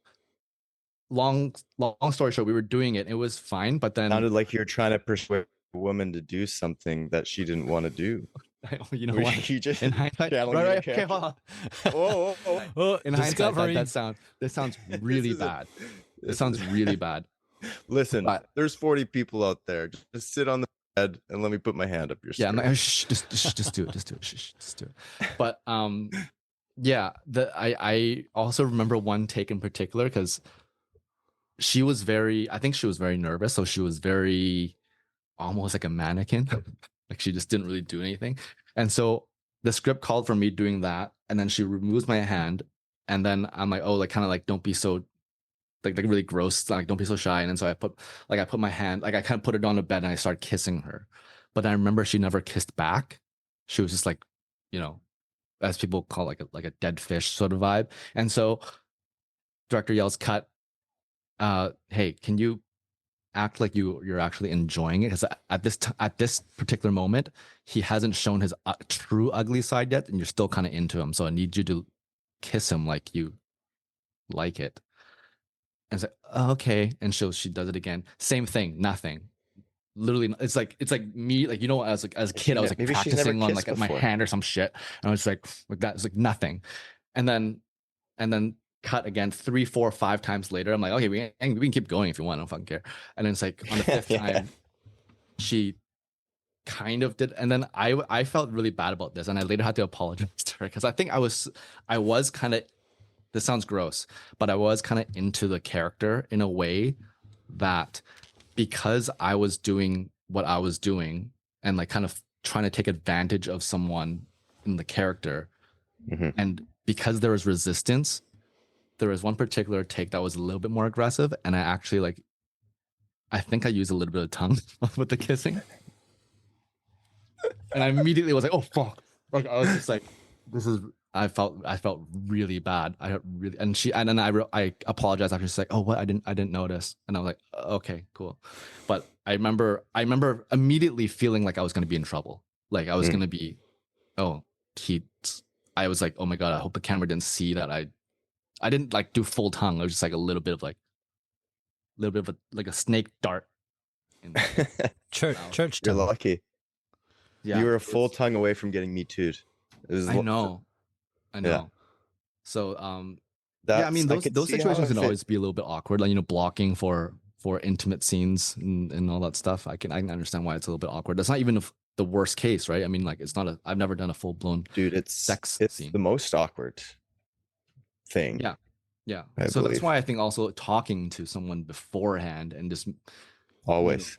long story short, we were doing it. It was fine, but then
sounded like you're trying to persuade a woman to do something that she didn't want to do.
You know what?
You just
in hindsight, right, okay, hold on.
Whoa.
In hindsight, that sounds really bad. It sounds really bad.
Listen, there's 40 people out there. Just sit on the bed and let me put my hand up your skirt.
Yeah, I'm like, shh, just do it. Just do it. But yeah, I also remember one take in particular, because I think she was very nervous, so she was very almost like a mannequin. Like she just didn't really do anything. And so the script called for me doing that, and then she removes my hand, and then I'm like, oh, like kind of like, don't be so like really gross, like don't be so shy. And then so I put my hand, like I kind of put it on the bed, and I started kissing her. But I remember she never kissed back. She was just like, as people call like a dead fish sort of vibe. And so director yells, cut. Hey, can you act like you're actually enjoying it? Because at this particular moment, he hasn't shown his true ugly side yet, and you're still kind of into him. So I need you to kiss him like you like it. And it's like, oh, okay. And she does it again. Same thing, nothing. Literally, it's like me, like, you know, as a kid, I was like
Maybe she's never
practicing on
kissed
like my
before.
hand or some shit. And I was like that. It's like nothing. And then cut again 3, 4, 5 times later. I'm like, okay, we can keep going if you want. I don't fucking care. And then it's like on the 5th
Yeah.
time, she kind of did, and then I felt really bad about this, and I later had to apologize to her because I think I was kind of, this sounds gross, but I was kind of into the character in a way that, because I was doing what I was doing and like kind of trying to take advantage of someone in the character, and because there was resistance, there was one particular take that was a little bit more aggressive, and I actually like, I think I used a little bit of tongue with the kissing. And I immediately was like, "Oh fuck!" Like I was just like, "This is." I felt really bad. I really, and then I apologized after. She's like, "Oh, what? I didn't notice." And I was like, "Okay, cool." But I remember immediately feeling like I was going to be in trouble. Like I was going to be, oh, I was like, "Oh my god!" I hope the camera didn't see that I didn't like do full tongue. I was just like a little bit of like a snake dart.
Church
You're
tongue.
lucky.
Yeah,
You were a full tongue away from getting me too'd.
I know.
Yeah.
So, yeah, I mean, those situations can always be a little bit awkward, like, you know, blocking for intimate scenes and all that stuff. I can understand why it's a little bit awkward. That's not even the worst case, right? I mean, like, it's not I've never done a full blown sex scene.
The most awkward thing.
Yeah. Yeah.
So
that's why I think also talking to someone beforehand and just
always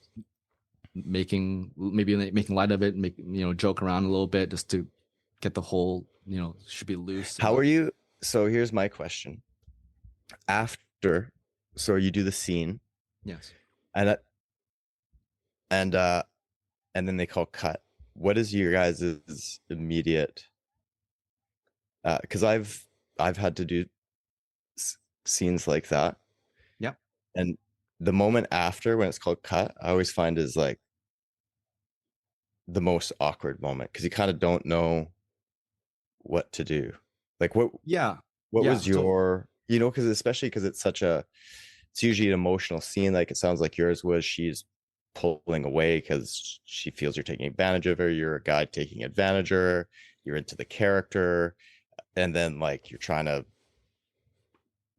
making light of it, joke around a little bit just to get the whole, should be loose.
How are you? So here's my question. After, so you do the scene.
Yes.
And then they call cut. What is your guys' immediate? Because I've had to do scenes like that.
Yep.
And the moment after, when it's called cut, I always find is like the most awkward moment because you kind of don't know what to do. Like what?
Yeah.
What was your? Because especially because it's usually an emotional scene. Like it sounds like yours was she's pulling away because she feels you're taking advantage of her. You're a guy taking advantage of her. You're into the character, and then like you're trying to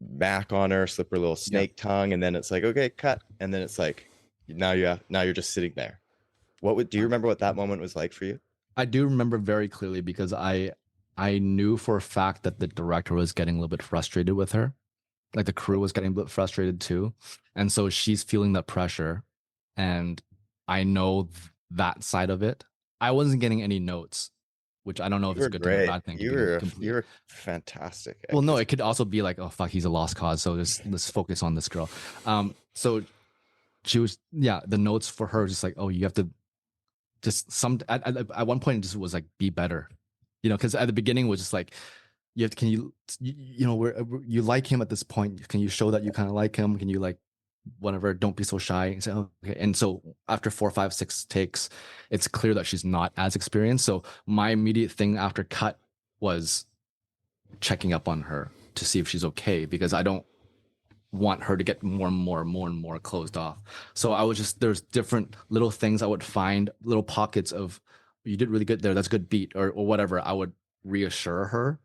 back on her, slip her little snake tongue, and then it's like, okay, cut, and then it's like now you're just sitting there. Do you remember what that moment was like for you?
I do remember very clearly because I knew for a fact that the director was getting a little bit frustrated with her. Like the crew was getting a bit frustrated too. And so she's feeling that pressure. And I know that side of it. I wasn't getting any notes, which I don't know if it's a good thing or a bad thing.
You were fantastic.
Well, no, it could also be like, oh fuck, he's a lost cause. So let's focus on this girl. So she was, the notes for her just like, oh, you have to just at one point it just was like, be better, because at the beginning it was just like, you like him at this point, can you show that you kind of like him, can you like whatever, don't be so shy, and say, oh, okay. And so after 4, 5, 6 takes, it's clear that she's not as experienced. So my immediate thing after cut was checking up on her to see if she's okay, because I don't want her to get more and more closed off. So I was just, there's different little things I would find, little pockets of, you did really good there, that's a good beat, or whatever. I would reassure her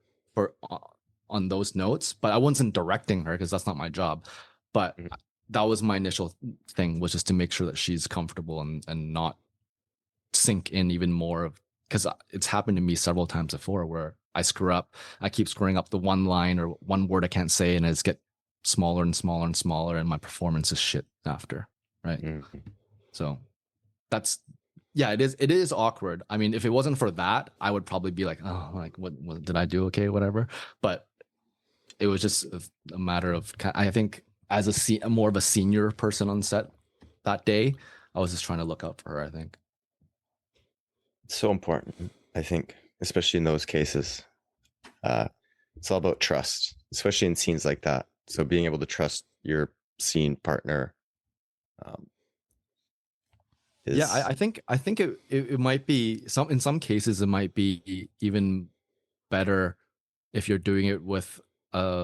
on those notes, but I wasn't directing her because that's not my job. But that was my initial thing, was just to make sure that she's comfortable and not sink in even more, because it's happened to me several times before where I screw up, I keep screwing up the one line or one word I can't say, and it's get smaller and smaller and smaller, and my performance is shit after, right? So that's, it is awkward. I mean, if it wasn't for that, I would probably be like, oh, like what did I do? Okay, whatever. But it was just a matter of, I think as more of a senior person on set that day, I was just trying to look out for her, I think.
It's so important, I think, especially in those cases. It's all about trust, especially in scenes like that. So being able to trust your scene partner.
I think it might be in some cases it might be even better if you're doing it with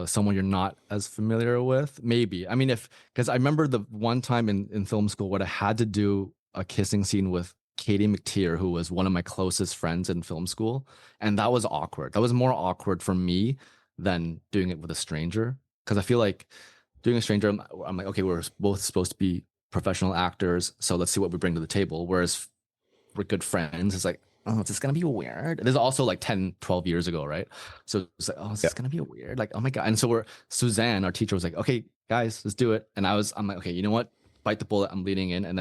someone you're not as familiar with, maybe. I mean, because I remember the one time in film school where I had to do a kissing scene with Katie McTeer, who was one of my closest friends in film school, and that was awkward. That was more awkward for me than doing it with a stranger, because I feel like doing a stranger, I'm like, okay, we're both supposed to be professional actors, so let's see what we bring to the table. Whereas we're good friends, it's like, oh, is this gonna be weird? This is also like 10, 12 years ago, right? So it's like, oh, is this gonna be weird? Like, oh my God. And so Suzanne, our teacher, was like, okay, guys, let's do it. And I'm like, okay, you know what? Bite the bullet. I'm leaning in. And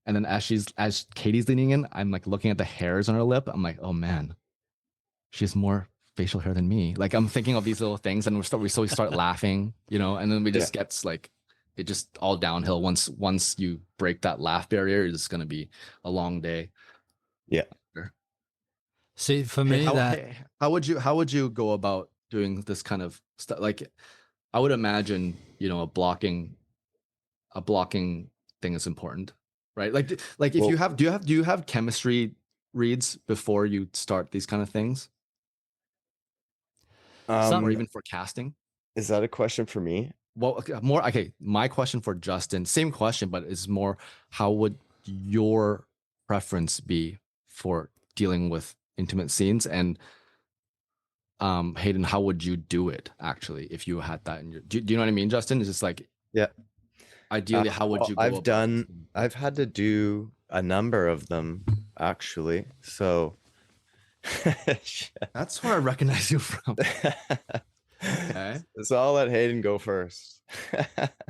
then as Katie's leaning in, I'm like looking at the hairs on her lip. I'm like, oh man, she has more facial hair than me. Like, I'm thinking of these little things, and we start laughing, and then we just gets like, it just all downhill. Once you break that laugh barrier, it's gonna be a long day.
Yeah.
See, for me,
how would you go about doing this kind of stuff? Like, I would imagine, a blocking thing is important, right? Like if do you have chemistry reads before you start these kind of things? Or even for casting?
Is that a question for me?
Well, okay. My question for Justin, same question, but it's more, how would your preference be for dealing with intimate scenes? And Hayden, how would you do it actually if you had that in your? Do you know what I mean, Justin? It's just like,
yeah.
Ideally, how would you go?
I've had to do a number of them actually. So
that's where I recognize you from. Okay.
So I'll let Hayden go first.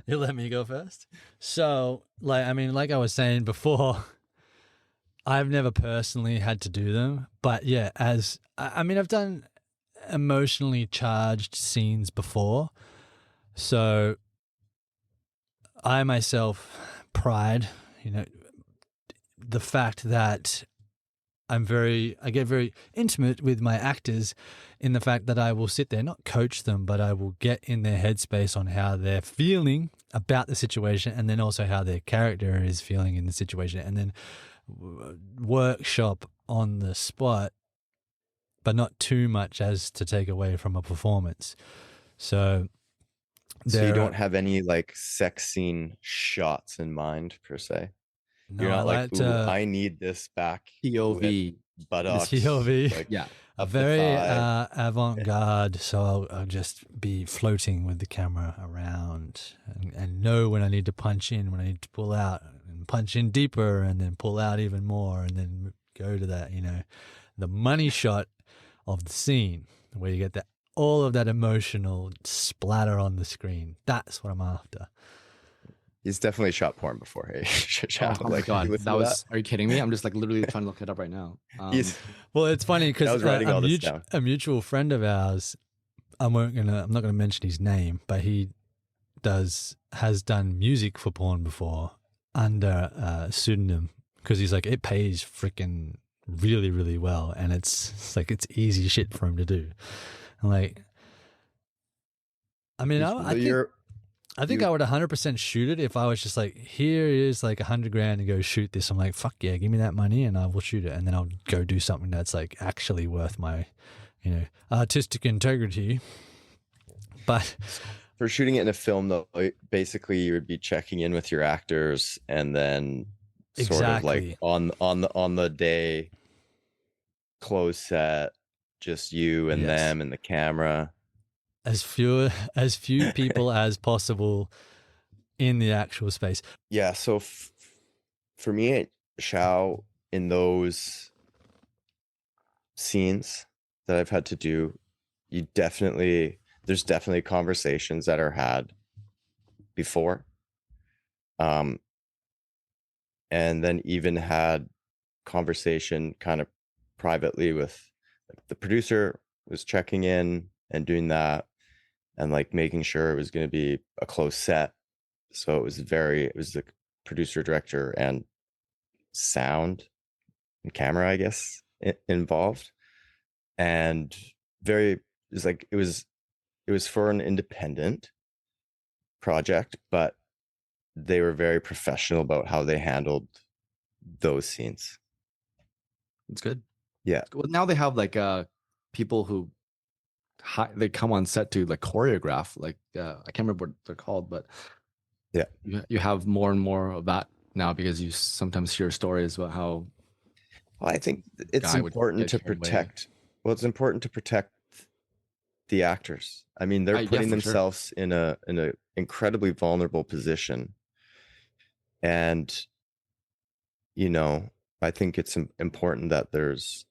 You let me go first. So, like I was saying before, I've never personally had to do them, but yeah, I've done emotionally charged scenes before. So I myself pride, the fact that I get very intimate with my actors in the fact that I will sit there, not coach them, but I will get in their headspace on how they're feeling about the situation, and then also how their character is feeling in the situation, and then workshop on the spot, but not too much as to take away from a performance. So
you don't have any like sex scene shots in mind per se?
No,
you're not like, I need this back.
POV.
Buttocks.
POV.
Like,
yeah.
Very avant-garde, so I'll just be floating with the camera around and know when I need to punch in, when I need to pull out, and punch in deeper, and then pull out even more, and then go to that, the money shot of the scene where you get all of that emotional splatter on the screen. That's what I'm after.
He's definitely shot porn before. Hey,
oh my God, are you kidding me? I'm just like literally trying to look it up right now.
Well, it's funny because a mutual friend of ours, I'm not gonna mention his name, but he has done music for porn before under a pseudonym, because he's like, it pays freaking really, really well, and it's like, it's easy shit for him to do. And like, I think I would 100% shoot it if I was just like, here is like $100,000 to go shoot this. I'm like, fuck yeah, give me that money and I will shoot it. And then I'll go do something that's like actually worth my, artistic integrity. But
for shooting it in a film though, basically you would be checking in with your actors, and then sort of like on the day, close set, just you and them and the camera.
As few people as possible in the actual space.
Yeah, so for me at Shao, in those scenes that I've had to do, there's definitely conversations that are had before. And then even had conversation kind of privately with like the producer was checking in and doing that, and like making sure it was going to be a close set. So it was the producer, director, and sound and camera, I guess, involved. And it was for an independent project, but they were very professional about how they handled those scenes.
It's good.
Yeah.
Well, now they have like people who they come on set to like choreograph. Like I can't remember what they're called, but
Yeah.
you have more and more of that now because you sometimes hear stories about how.
Well, I think it's important to protect. Well, it's important to protect the actors. I mean, they're putting themselves in a incredibly vulnerable position, and you know, I think it's important that there's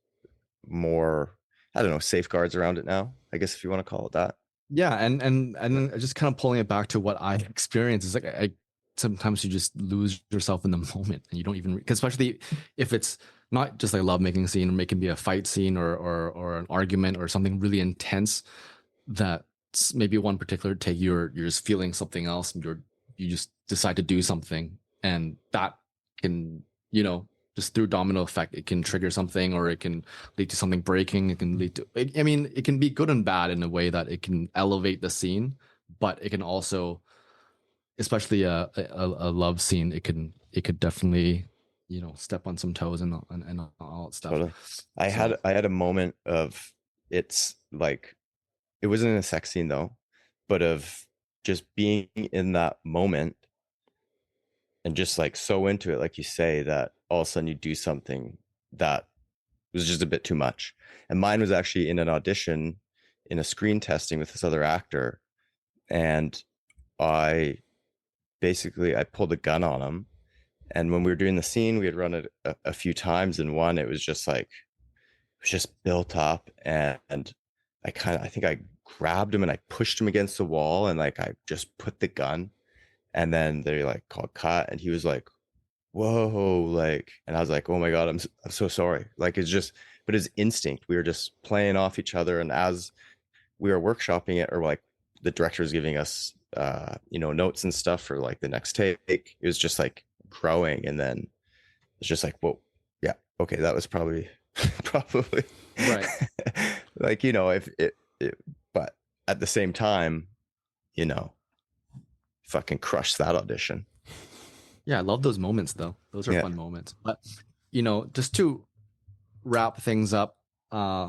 more, I don't know, safeguards around it now, I guess, if you want to call it that.
Yeah, and just kind of pulling it back to what I experienced is like I sometimes you just lose yourself in the moment and you don't even, because especially if it's not just like a lovemaking scene, or it can be a fight scene or an argument or something really intense that maybe one particular take you're just feeling something else and you just decide to do something, and that can, you know, just through domino effect, it can trigger something, or it can lead to something breaking. It can lead to, I mean, it can be good and bad in a way that it can elevate the scene, but it can also, especially a love scene, it could definitely, you know, step on some toes and all that stuff.
Totally. I had a moment of, it's like, it wasn't a sex scene though, but of just being in that moment and just like so into it, like you say, that all of a sudden you do something that was just a bit too much. And mine was actually in an audition in a screen testing with this other actor, and I pulled a gun on him, and when we were doing the scene, we had run it a few times, and one, it was just like, it was just built up, and I think I grabbed him and I pushed him against the wall, and like I just put the gun, and then they like called cut, and he was like, whoa, like, and I was like, oh my God, I'm so sorry. Like, it's just, but it's instinct. We were just playing off each other, and as we were workshopping it, or like the director was giving us you know, notes and stuff for like the next take, it was just like growing, and then it's just like, whoa, yeah, okay, that was probably
right.
Like, you know, if it, but at the same time, you know, fucking crush that audition.
Yeah, I love those moments though. Those are fun moments. But you know, just to wrap things up,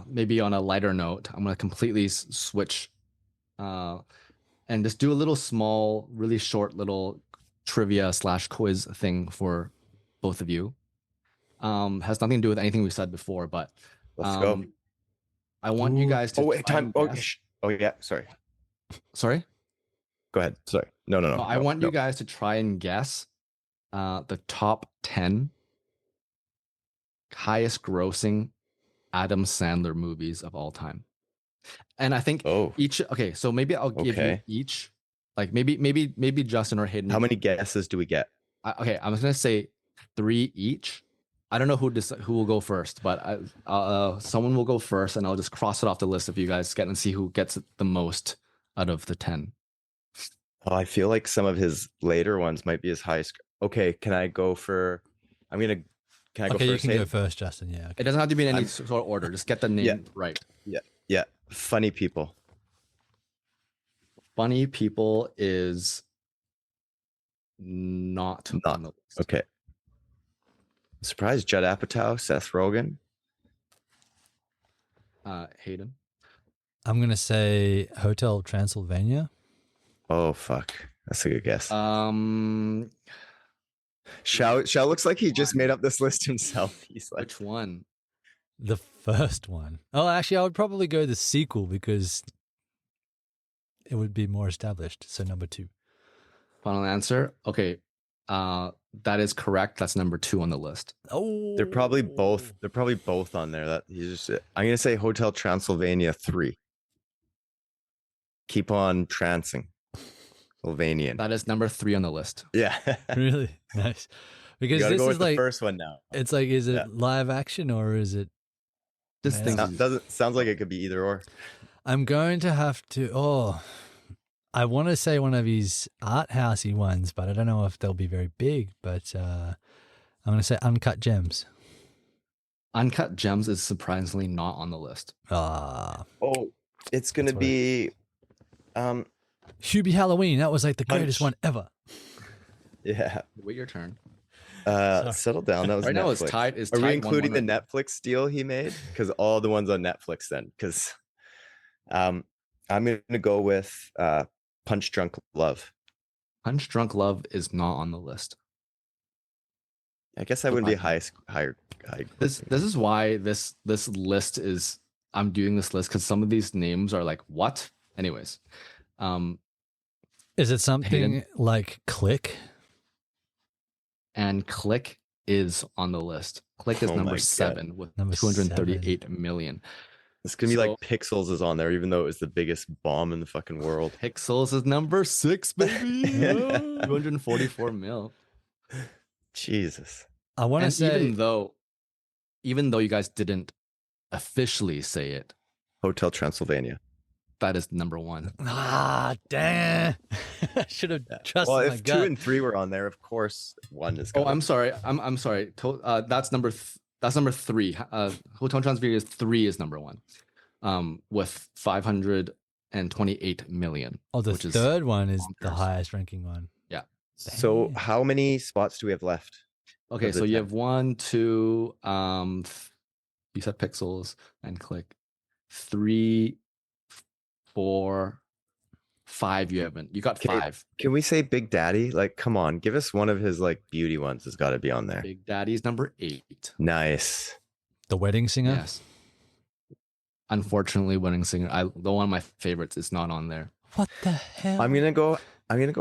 maybe on a lighter note, I'm gonna completely switch and just do a little small, really short little trivia / quiz thing for both of you. Has nothing to do with anything we said before, but
let's go.
I want you guys to.
Oh wait, time. Oh yeah, sorry.
Sorry.
Go ahead. Sorry. No.
I want you guys to try and guess the top 10 highest grossing Adam Sandler movies of all time. And I think each, okay, so maybe I'll give you each, like maybe Justin or Hayden.
How many guesses do we get?
Okay, I'm just gonna say 3 each. I don't know who will go first, but someone will go first, and I'll just cross it off the list if you guys get and see who gets the most out of the 10.
Oh, I feel like some of his later ones might be his highest. Okay, can I go for? Can I go first?
Okay, you can go first, Justin. Yeah. Okay.
It doesn't have to be in any sort of order. Just get the name right.
Yeah. Funny People.
Funny People is not on the list.
Okay. Surprise, Judd Apatow, Seth Rogen.
Hayden.
I'm gonna say Hotel Transylvania.
Oh fuck, that's a good guess.
Shao
looks like he just made up this list himself. He's like,
which one?
The first one. Oh, actually, I would probably go the sequel because it would be more established. So number 2.
Final answer. Okay, that is correct. That's number 2 on the list.
Oh,
they're probably both on there. That he's just. I'm gonna say Hotel Transylvania 3. Keep on trancing. Sylvanian.
That is number 3 on the list.
Yeah.
Really nice. Because this is like
the first one now.
It's like, is it live action or is it?
Just
sounds like it could be either or.
I'm going to have to. Oh, I want to say one of his art housey ones, but I don't know if they'll be very big. But I'm going to say Uncut Gems.
Uncut Gems is surprisingly not on the list.
It's going to be.
Hubie Halloween. That was like the greatest one ever.
Yeah.
Wait your turn.
Settle down. That was
right
Netflix.
Now it's tied.
Are we including the Netflix deal he made? Because all the ones on Netflix then. Because I'm gonna go with Punch Drunk Love.
Punch Drunk Love is not on the list.
I guess that wouldn't be high.
This is why this list is. I'm doing this list because some of these names are like what. Anyways,
Is it something
Hayden?
like Click?
And Click is on the list. Click is
Oh my
number
God.
7 with
Number
238 million.
It's gonna be like Pixels is on there, even though it was the biggest bomb in the fucking world.
Pixels is number 6, baby. 244 mil.
Jesus.
I want to
And
say
even though you guys didn't officially say it,
Hotel Transylvania.
that is number 1.
Ah, damn. I should have trusted
Well,
my
if
gut.
2 and 3 were on there, of course 1 is.
Oh, I'm sorry. I'm sorry. That's number 3. Hotel Transylvania 3 is number 1. With 528 million.
Oh, the
which is
third one is the
bonkers.
highest ranking one.
Yeah.
So
Damn.
how many spots do we have left?
Okay,
Of the
so you
10.
have 1, 2, you said Pixels and Click. 3, 4, 5 you haven't. You got
Okay.
5.
Can we say Big Daddy? Like, come on, give us one of his like beauty ones. Has got to be on there.
Big Daddy's number 8.
Nice.
The Wedding Singer?
Yes. Unfortunately, Wedding Singer, the one of my favorites, is not on there.
What the hell?
I'm gonna go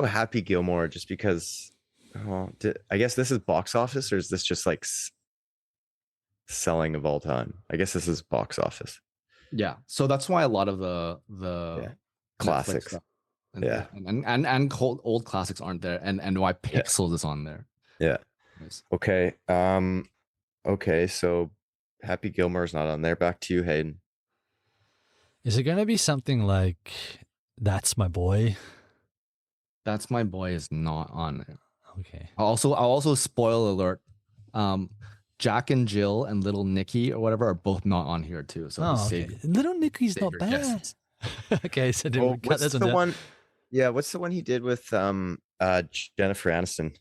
Happy Gilmore just because. Oh, I guess this is box office, or is this just like selling of all time? I guess this is box office.
Yeah, so that's why a lot of the
Yeah.
Netflix
Classics.
stuff
Yeah.
and old classics aren't there, and why Pixels is on there.
Yeah.
Nice.
Okay. Okay. So Happy Gilmore is not on there. Back to you, Hayden.
Is it going to be something like That's My Boy?
That's My Boy is not on there.
Okay.
I'll also spoil alert. Jack and Jill and Little Nicky or whatever are both not on here too. So just
okay.
save-
Little Nicky's
save
not
your
bad.
guesses.
Okay, so did
Oh,
we cut
what's
this
the
one down?
one? Yeah, what's the one he did with Jennifer Aniston?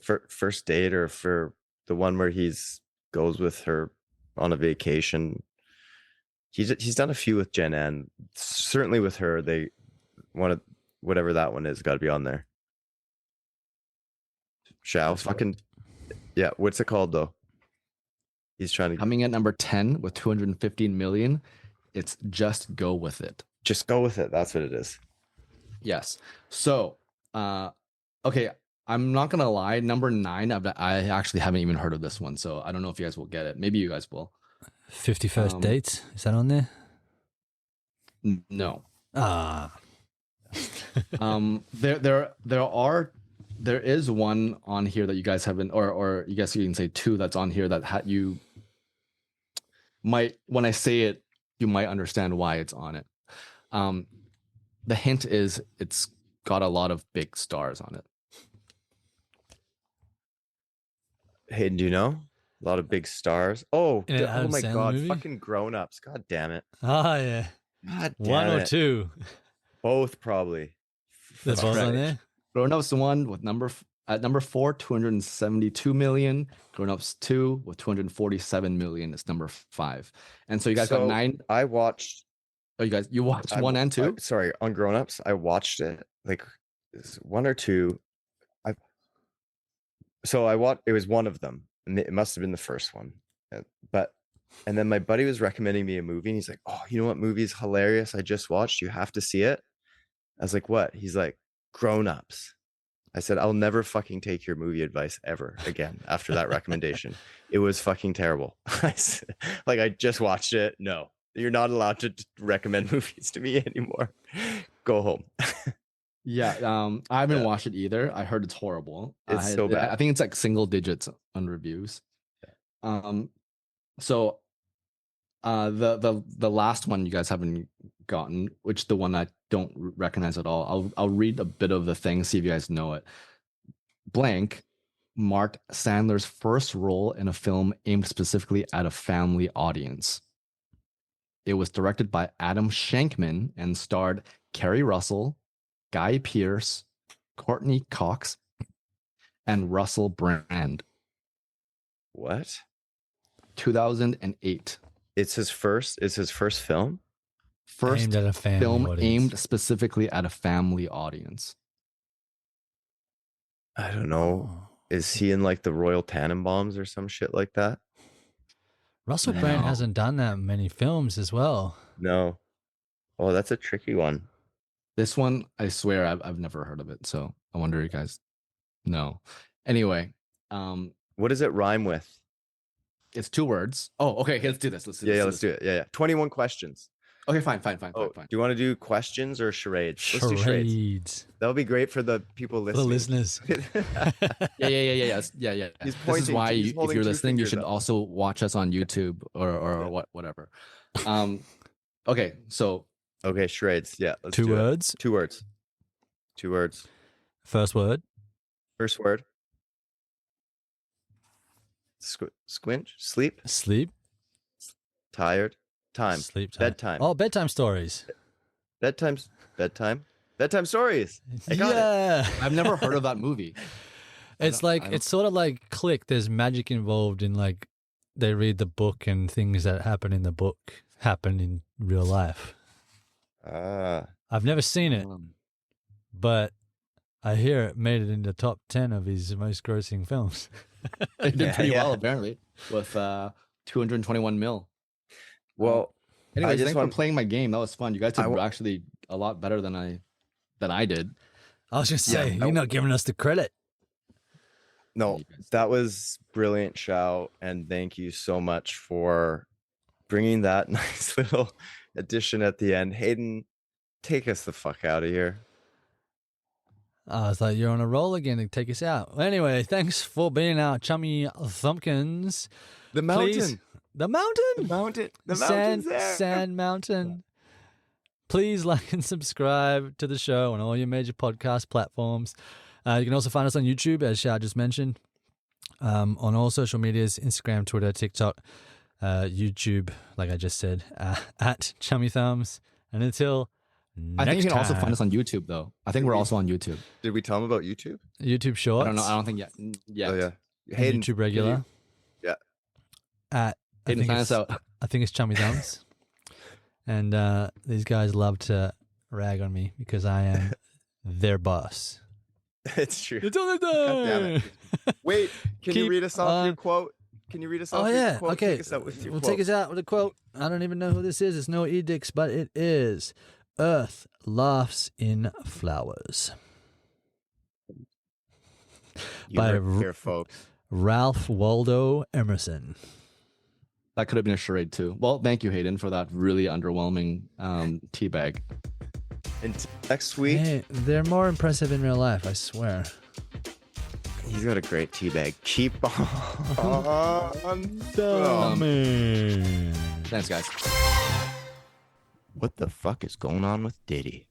For first date, or for the one where he's goes with her on a vacation? He's done a few with Jen Ann. Certainly with her, they wanted whatever that one is got to be on there. Shao, fucking yeah. What's it called though? He's trying to
Coming at number 10 with 215 million. It's Just Go With It.
just go with it. That's what it is.
Yes. So, okay, I'm not gonna lie. Number 9, I actually haven't even heard of this one, so I don't know if you guys will get it. Maybe you guys will.
51st Dates? Is that on there?
No.
Ah.
There is one on here that you guys haven't, or you guess you can say 2 that's on here that you might, when I say it, you might understand why it's on it. The hint is it's got a lot of big stars on it.
Hayden, do you know? A lot of big stars. Oh,
In an
oh
Adam
my
Sandler
God!
movie?
Fucking grown-ups. God damn it.
Ah, yeah.
God damn
1 or
it.
2.
Both probably.
They're both on there?
Grown Ups 1 with at number 4, 272 million. Grown Ups 2 with 247 million is number 5. And so you guys got 9.
I watched.
Oh, you watched 1 and 2?
Sorry, on Grown Ups, I watched it like 1 or 2. I watched. It was one of them, and it must have been the first one. And then my buddy was recommending me a movie, and he's like, "Oh, you know what movie is hilarious? I just watched. You have to see it." I was like, "What?" He's like, "Grown Ups." I said, "I'll never fucking take your movie advice ever again after that recommendation. It was fucking terrible." Like, I just watched it. No, you're not allowed to recommend movies to me anymore. Go home.
Yeah, I haven't watched it either. I heard it's horrible.
It's so bad.
I think it's like single digits on reviews. So the last one you guys haven't gotten, which the one I don't recognize at all. I'll read a bit of the thing, see if you guys know it. Blank marked Sandler's first role in a film aimed specifically at a family audience. It was directed by Adam Shankman and starred Kerry Russell, Guy Pearce, Courtney Cox, and Russell Brand.
What?
2008.
It's his first film?
First
Aimed at a family
film
audience.
aimed specifically at a family audience.
I don't know.
Oh.
Is he in like the Royal Tannenbaums or some shit like that?
Russell Brand
No.
hasn't done that many films as well.
No. Oh, that's a tricky one.
This one, I swear, I've never heard of it. So I wonder, you guys know. Anyway,
What does it rhyme with?
it's 2 words. Oh, okay. Let's do this. Let's do
Yeah,
this.
yeah, let's do it. Yeah, yeah. 21 questions.
Okay, fine.
Oh, do you want to do questions or charades? Let's do charades.
Charades.
That'll be great for the people
For the
listening.
listeners.
Yeah.
He's
This is
pointing,
why,
he's
if
holding
you're
2
listening, you
fingers
should
up.
also watch us on YouTube or whatever. Okay, so
Okay, charades. Yeah, let's
2
do it.
words.
2 words. 2 words.
First word.
First word. Squinch. Sleep.
Sleep.
Tired. Time.
Sleep time.
Bedtime.
Oh, bedtime stories.
Bedtime. Bedtime stories. I got it.
I've never heard of that movie.
It's like, it's sort of like Click. There's magic involved in like they read the book and things that happen in the book happen in real life. I've never seen it, but I hear it made it in the top 10 of his most grossing films.
It did pretty
Yeah.
well, apparently, with 221 mil.
Well,
Anyways,
just
thanks
want-
for playing my game. That was fun. You guys did
I wa-
actually a lot better than I did.
I was just saying,
Yeah,
you're not giving us the credit.
no,
You guys-
that was brilliant, Shao, and thank you so much for bringing that nice little addition at the end. Hayden, take us the fuck out of here.
I was like, you're on a roll again to take us out. Well, anyway, thanks for being our chummy thumpkins.
The
Please- The mountain.
The mountain's there.
Sand mountain. Please like and subscribe to the show on all your major podcast platforms. You can also find us on YouTube, as Shao just mentioned, on all social medias, Instagram, Twitter, TikTok, YouTube, like I just said, at Chummy Thumbs. And until
I think you
next
can also
time,
find us on YouTube, though. I think we're also on YouTube.
Did we tell him about YouTube?
YouTube Shorts.
I don't know. I don't think yet.
Oh yeah.
and
Hayden,
YouTube regular.
Yeah.
At I
Hayden,
think
sign us
it's-
out.
I think it's Chummy Thumbs. And these guys love to rag on me because I am their boss.
it's true.
It's all the
God damn
time.
it. Wait, can you
Keep
read us off
on-
your quote? Can you read us off
Oh
your
yeah,
quote?
okay.
Take us out with your
We'll
quote.
take us out with a quote. I don't even know who this is. It's no edicts, but it is Earth laughs in flowers.
You
by
heard it here, folks.
Ralph Waldo Emerson.
That could have been a charade too. Well, thank you, Hayden, for that really underwhelming teabag.
Until next week,
Hey, they're more impressive in real life, I swear.
he's got a great teabag. Keep on.
Thumbin.
Thanks, guys.
What the fuck is going on with Diddy?